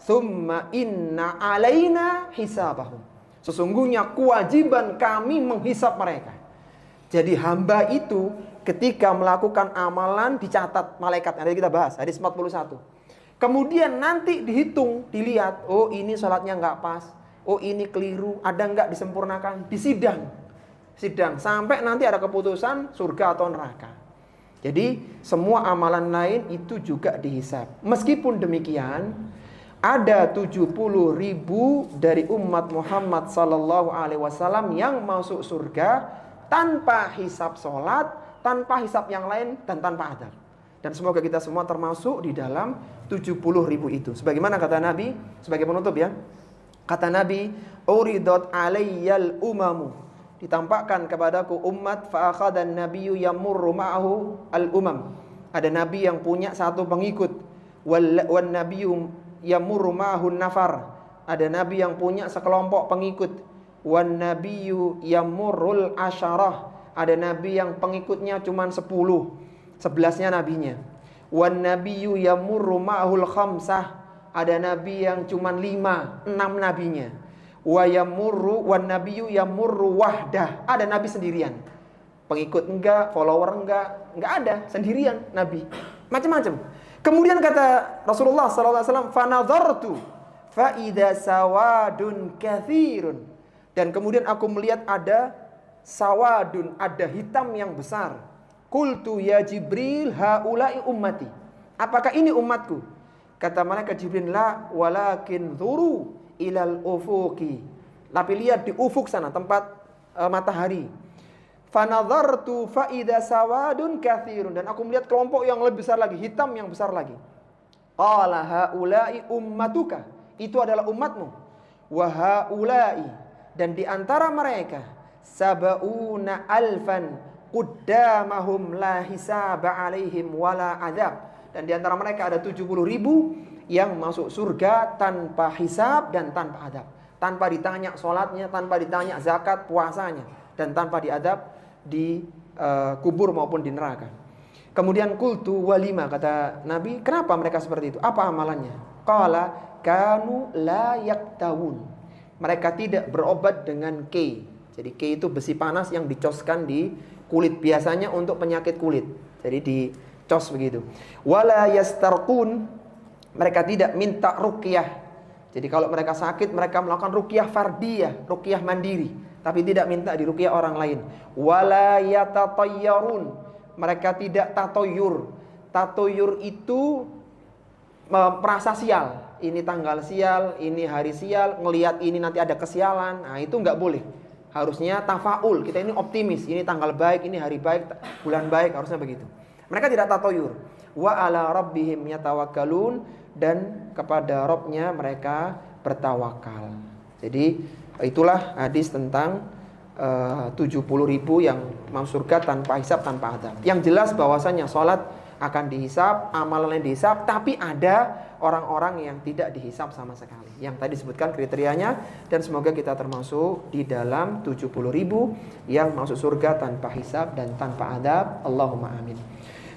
"Tsumma inna alaina hisabahum." Sesungguhnya kewajiban kami menghisab mereka. Jadi hamba itu ketika melakukan amalan dicatat malaikat. Nanti kita bahas hadis 41. Kemudian nanti dihitung, dilihat, oh ini sholatnya nggak pas, oh ini keliru, ada nggak disempurnakan, disidang sampai nanti ada keputusan surga atau neraka. Jadi semua amalan lain itu juga dihisab. Meskipun demikian, ada 70.000 dari umat Muhammad sallallahu alaihi wasallam yang masuk surga tanpa hisab sholat, tanpa hisab yang lain, dan tanpa adab. Dan semoga kita semua termasuk di dalam 70.000 itu. Sebagaimana kata Nabi, sebagai penutup ya, kata Nabi, "Uridat alayyal umamu." Ditampakkan kepadaku umat, fa akhadan nabiyyu yamurru ma'ahu al-umam. Ada nabi yang punya satu pengikut, wan nabiyyu yamurru ma'ahu nafar. Ada nabi yang punya sekelompok pengikut, wan nabiyyu yamurrul asyarah. Ada nabi yang pengikutnya cuma 10, 11-nya nabinya. Wan nabiyyu yamurru ma'ahul khamsah. Ada nabi yang cuma 5, 6 nabinya. Wa yamurru wan nabiyyu yamurru wahdah. Ada nabi sendirian. Pengikut enggak, follower enggak ada, sendirian nabi. Macam-macam. Kemudian kata Rasulullah sallallahu alaihi wasallam, "Fa nadhartu fa idza sawadun katsirun." Dan kemudian aku melihat ada sawadun, ada hitam yang besar. Qultu ya Jibril, haula'i ummati. Apakah ini umatku? Kata malaikat Jibril, la walakin dhuru ilal ufuqi. Tapi lihat di ufuk sana, tempat matahari. Fanadhartu fa idza sawadun katsirun. Dan aku melihat kelompok yang lebih besar lagi, hitam yang besar lagi. Qala haula'i ummatuka. Itu adalah umatmu. Wa haula'i. dan di antara mereka sab'una alfan quddamahum la hisaba alaihim wala adzab. Dan di antara mereka ada 70.000 yang masuk surga tanpa hisab dan tanpa adab. Tanpa ditanya sholatnya, tanpa ditanya zakat, puasanya, dan tanpa diadab di kubur maupun di neraka. Kemudian qultu walima, kata Nabi, kenapa mereka seperti itu? Apa amalannya? Qala kanu la yaktawun. Mereka tidak berobat dengan kei. Jadi kei itu besi panas yang dicoskan di kulit, biasanya untuk penyakit kulit. Jadi dicos begitu. Wala yastarqun. Mereka tidak minta ruqyah. Jadi kalau mereka sakit, mereka melakukan ruqyah fardiyah, ruqyah mandiri, tapi tidak minta di ruqyah orang lain. Wala yatatayyarun. Mereka tidak tatoyur. Tatoyur itu merasa sial. Ini tanggal sial, ini hari sial, ngelihat ini nanti ada kesialan. Nah, itu nggak boleh. Harusnya tafaul. Kita ini optimis. Ini tanggal baik, ini hari baik, bulan baik, harusnya begitu. Mereka tidak tatoyur. Wa ala rabbihim yatawakkalun, dan kepada Rabbnya mereka bertawakal. Jadi itulah hadis tentang 70.000 yang masuk surga tanpa hisab, tanpa adab. Yang jelas bahwasanya sholat akan dihisab, amalan dihisab, tapi ada orang-orang yang tidak dihisab sama sekali. Yang tadi disebutkan kriterianya, dan semoga kita termasuk di dalam 70.000 yang masuk surga tanpa hisab dan tanpa adab. Allahumma amin.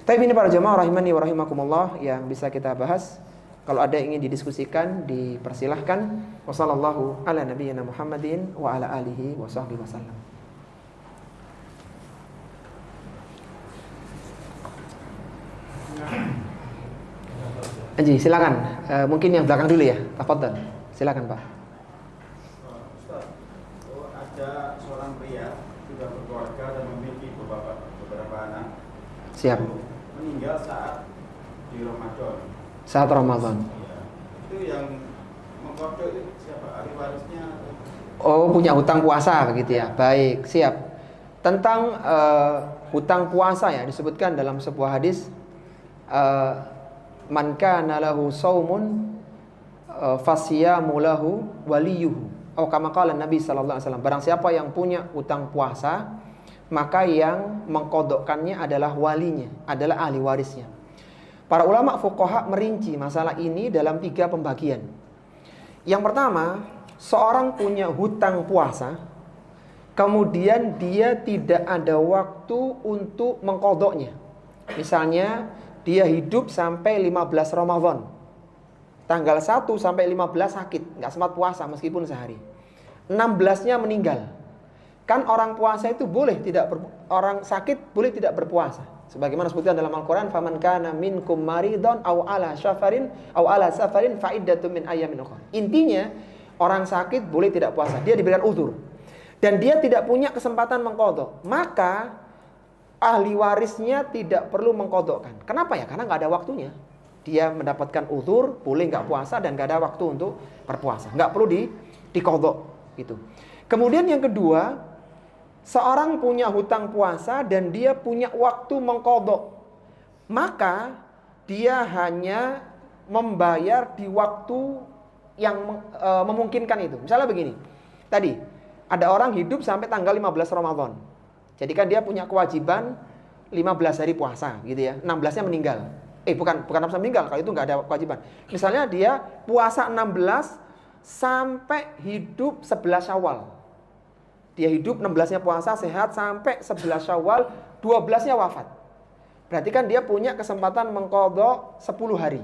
Tapi ini para jamaah rahimani wa rahimakumullah yang bisa kita bahas. Kalau ada yang ingin didiskusikan, dipersilahkan. Wassallallahu ala nabiyyina Muhammadin wa ala alihi wa sahbihi wasallam. Anji, silakan. Mungkin yang belakang dulu ya. Tafadhal. Silakan, Pak. Ustaz, ada seorang pria sudah berkeluarga dan memiliki beberapa anak. Siap. Meninggal saat di Ramadan. Saat Ramadan. Ya, itu yang mengkodok itu siapa? Ahli warisnya? Oh, punya hutang puasa begitu ya. Baik, siap. Tentang hutang puasa ya, disebutkan dalam sebuah hadis, man kana lahu shaumun fasiyamu lahu waliyuhu. Oh, kama qala Nabi sallallahu alaihi wasallam. Barang siapa yang punya hutang puasa, maka yang mengkodokkannya adalah walinya, adalah ahli warisnya. Para ulama fuqaha merinci masalah ini dalam 3 pembagian. Yang pertama, seorang punya hutang puasa, kemudian dia tidak ada waktu untuk mengqadhanya. Misalnya, dia hidup sampai 15 Ramadan. Tanggal 1 sampai 15 sakit, nggak sempat puasa meskipun sehari. 16-nya meninggal. Kan orang puasa itu boleh orang sakit boleh tidak berpuasa. Sebagaimana disebutkan dalam Al-Qur'an, faman kana minkum maridon aw ala safarin fa iddatun min ayyamin ukhra. Intinya, orang sakit boleh tidak puasa, dia diberikan uzur. Dan dia tidak punya kesempatan mengqadha, maka ahli warisnya tidak perlu mengqadhakan. Kenapa ya? Karena nggak ada waktunya. Dia mendapatkan uzur, boleh nggak puasa dan nggak ada waktu untuk berpuasa. Nggak perlu diqadha gitu. Kemudian yang kedua, seorang punya hutang puasa dan dia punya waktu mengqadha, maka dia hanya membayar di waktu yang memungkinkan itu. Misalnya begini, tadi ada orang hidup sampai tanggal 15 Ramadan. Jadi kan dia punya kewajiban 15 hari puasa gitu ya. 16-nya meninggal. Bukan 16 meninggal, kalau itu nggak ada kewajiban. Misalnya dia puasa 16 sampai hidup 11 Syawal. Dia hidup 16-nya puasa sehat sampai 11 Syawal, 12-nya wafat. Berarti kan dia punya kesempatan mengqadha 10 hari.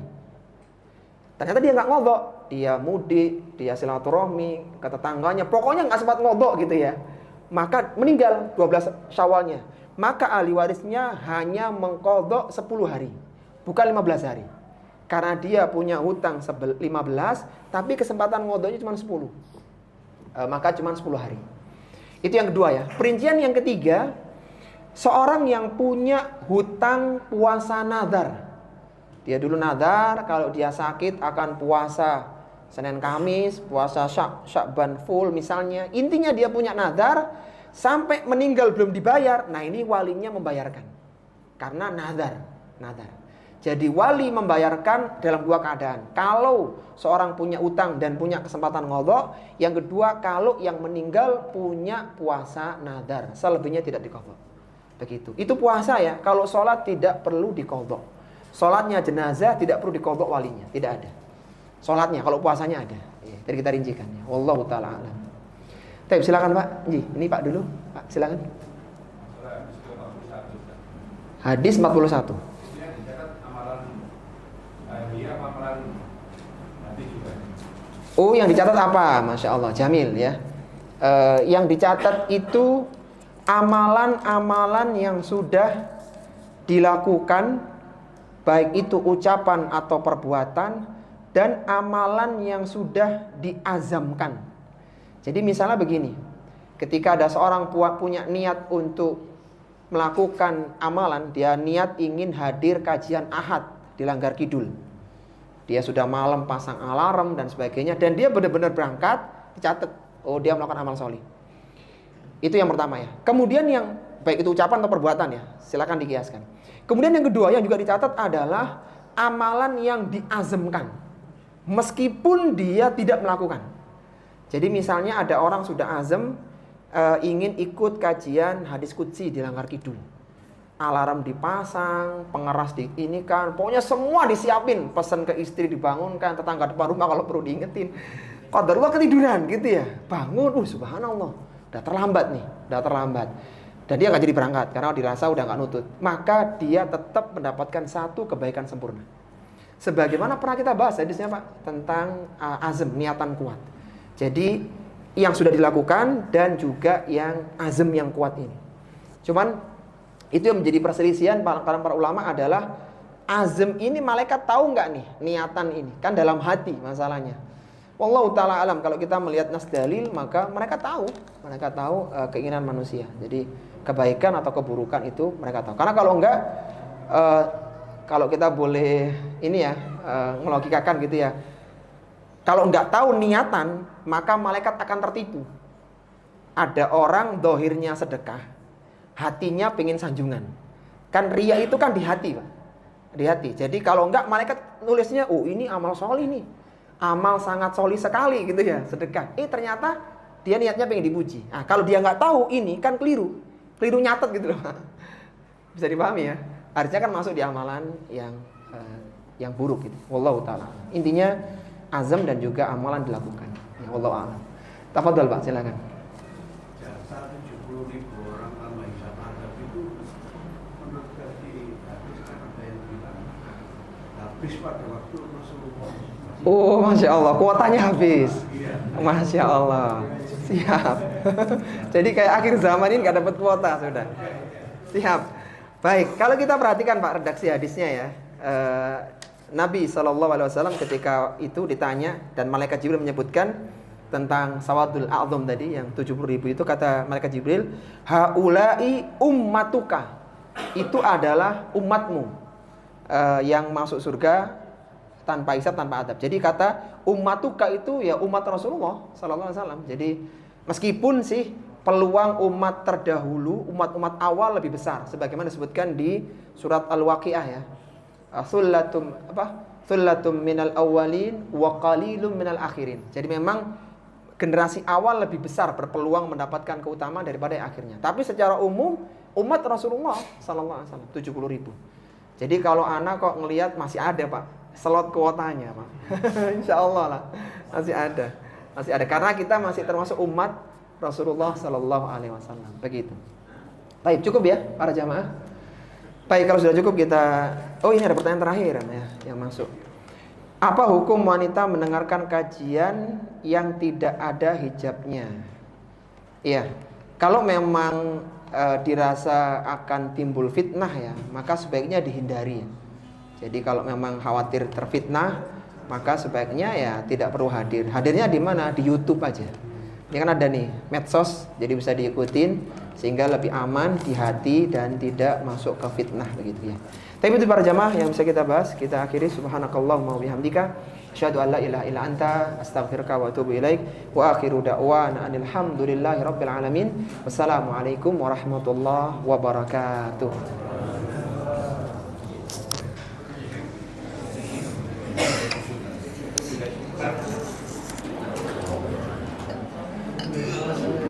Ternyata dia nggak qadha, dia mudik, dia silaturahmi ke tetangganya, pokoknya nggak sempat qadha gitu ya. Maka meninggal 12 Syawalnya. Maka ahli warisnya hanya mengqadha 10 hari, bukan 15 hari. Karena dia punya hutang 15, tapi kesempatan qadhanya cuma 10. Maka cuma 10 hari. Itu yang kedua ya. Perincian yang ketiga, seorang yang punya hutang puasa nadar. Dia dulu nadar kalau dia sakit akan puasa Senin Kamis, puasa Sya'ban full misalnya. Intinya dia punya nadar sampai meninggal belum dibayar. Nah, ini walinya membayarkan. Karena nadar. Jadi wali membayarkan dalam dua keadaan. Kalau seorang punya utang dan punya kesempatan ngodok. Yang kedua, kalau yang meninggal punya puasa nadar, selebihnya tidak dikodok. Begitu. Itu puasa ya. Kalau sholat tidak perlu dikodok. Sholatnya jenazah tidak perlu dikodok walinya, tidak ada. Sholatnya, kalau puasanya ada. Jadi kita rincikan ya. Wallahu ta'ala alam. Baik, silakan Pak. Ini Pak dulu. Pak, silakan. Hadis 41. Oh, yang dicatat apa? Masya Allah, jamil ya. Yang dicatat itu amalan-amalan yang sudah dilakukan, baik itu ucapan atau perbuatan, dan amalan yang sudah diazamkan. Jadi misalnya begini, ketika ada seorang punya niat untuk melakukan amalan, dia niat ingin hadir kajian Ahad di Langgar Kidul. Dia sudah malam pasang alarm dan sebagainya, dan dia benar-benar berangkat, dicatat, oh dia melakukan amal solih. Itu yang pertama ya. Kemudian yang baik itu ucapan atau perbuatan ya, silakan dikiaskan. Kemudian yang kedua yang juga dicatat adalah amalan yang diazamkan, meskipun dia tidak melakukan. Jadi misalnya ada orang sudah azam ingin ikut kajian hadis qudsi di Langgar Kidul. Alarm dipasang, pengeras di ini kan, pokoknya semua disiapin, pesan ke istri dibangunkan, tetangga depan rumah kalau perlu diingetin. Qadarullah ketiduran gitu ya, bangun, subhanallah, udah terlambat nih, udah terlambat. Dan dia nggak jadi berangkat karena dirasa udah nggak nutut. Maka dia tetap mendapatkan satu kebaikan sempurna. Sebagaimana pernah kita bahas hadisnya Pak tentang azam, niatan kuat. Jadi yang sudah dilakukan dan juga yang azam yang kuat ini. Cuman itu yang menjadi perselisihan para ulama adalah azam ini malaikat tahu nggak nih niatan ini? Kan dalam hati masalahnya. Wallahu ta'ala alam, kalau kita melihat nas dalil maka mereka tahu keinginan manusia. Jadi kebaikan atau keburukan itu mereka tahu. Karena kalau enggak, kalau kita boleh ini ya ngelogikakan gitu ya. Kalau enggak tahu niatan, maka malaikat akan tertipu. Ada orang dohirnya sedekah, hatinya pengen sanjungan. Kan riya itu kan di hati Pak, di hati. Jadi kalau enggak malaikat nulisnya, oh ini amal solih nih, amal sangat solih sekali gitu ya, sedekah. Ternyata dia niatnya pengen dipuji. Nah, kalau dia nggak tahu ini kan keliru nyatet gitu loh. Bisa dipahami ya. Harusnya kan masuk di amalan yang buruk gitu. Wallahu ta'ala. Intinya azam dan juga amalan dilakukan. Ya wallahu a'lam. Tafadhol Pak, silakan. Jasa 70.000 orang tanpa hisab adab itu menurut versi hadis kan ada yang bilang habis pada waktu Rasulullah. Oh, Masya Allah, kuotanya habis. Masya Allah. Siap. Jadi kayak akhir zaman ini gak dapat kuota sudah. Siap. Baik, kalau kita perhatikan Pak redaksi hadisnya ya. Nabi SAW ketika itu ditanya dan malaikat Jibril menyebutkan tentang sawadul a'zam tadi yang 70.000 itu, kata malaikat Jibril, haula'i ummatuka. Itu adalah umatmu yang masuk surga tanpa hisab, tanpa adab. Jadi kata ummatuka itu ya umat Rasulullah SAW. Jadi meskipun sih peluang umat terdahulu, umat-umat awal lebih besar, sebagaimana disebutkan di surat Al-Waqiah ya. Thullatum minal awwalin wa qalilum minal akhirin. Jadi memang generasi awal lebih besar berpeluang mendapatkan keutamaan daripada yang akhirnya. Tapi secara umum umat Rasulullah SAW 70.000. Jadi kalau anak kok ngelihat masih ada Pak slot kuotanya Pak. Insya Allah lah masih ada karena kita masih termasuk umat Rasulullah SAW. Begitu. Baik, cukup ya para jamaah. Baik, kalau sudah cukup kita. Oh, ini ada pertanyaan terakhir ya yang masuk. Apa hukum wanita mendengarkan kajian yang tidak ada hijabnya? Iya, kalau memang dirasa akan timbul fitnah ya, maka sebaiknya dihindari. Jadi kalau memang khawatir terfitnah, maka sebaiknya ya tidak perlu hadir. Hadirnya di mana? Di YouTube aja. Ini kan ada nih medsos, jadi bisa diikutin sehingga lebih aman di hati dan tidak masuk ke fitnah begitu ya. Tapi itu para jamaah yang bisa kita bahas. Kita akhiri subhanakallahumma wa bihamdika asyhadu an la ilaha illa anta astaghfiruka wa atubu ilaik wa akhiru da'wana alhamdulillahi rabbil alamin. Wassalamualaikum warahmatullahi wabarakatuh.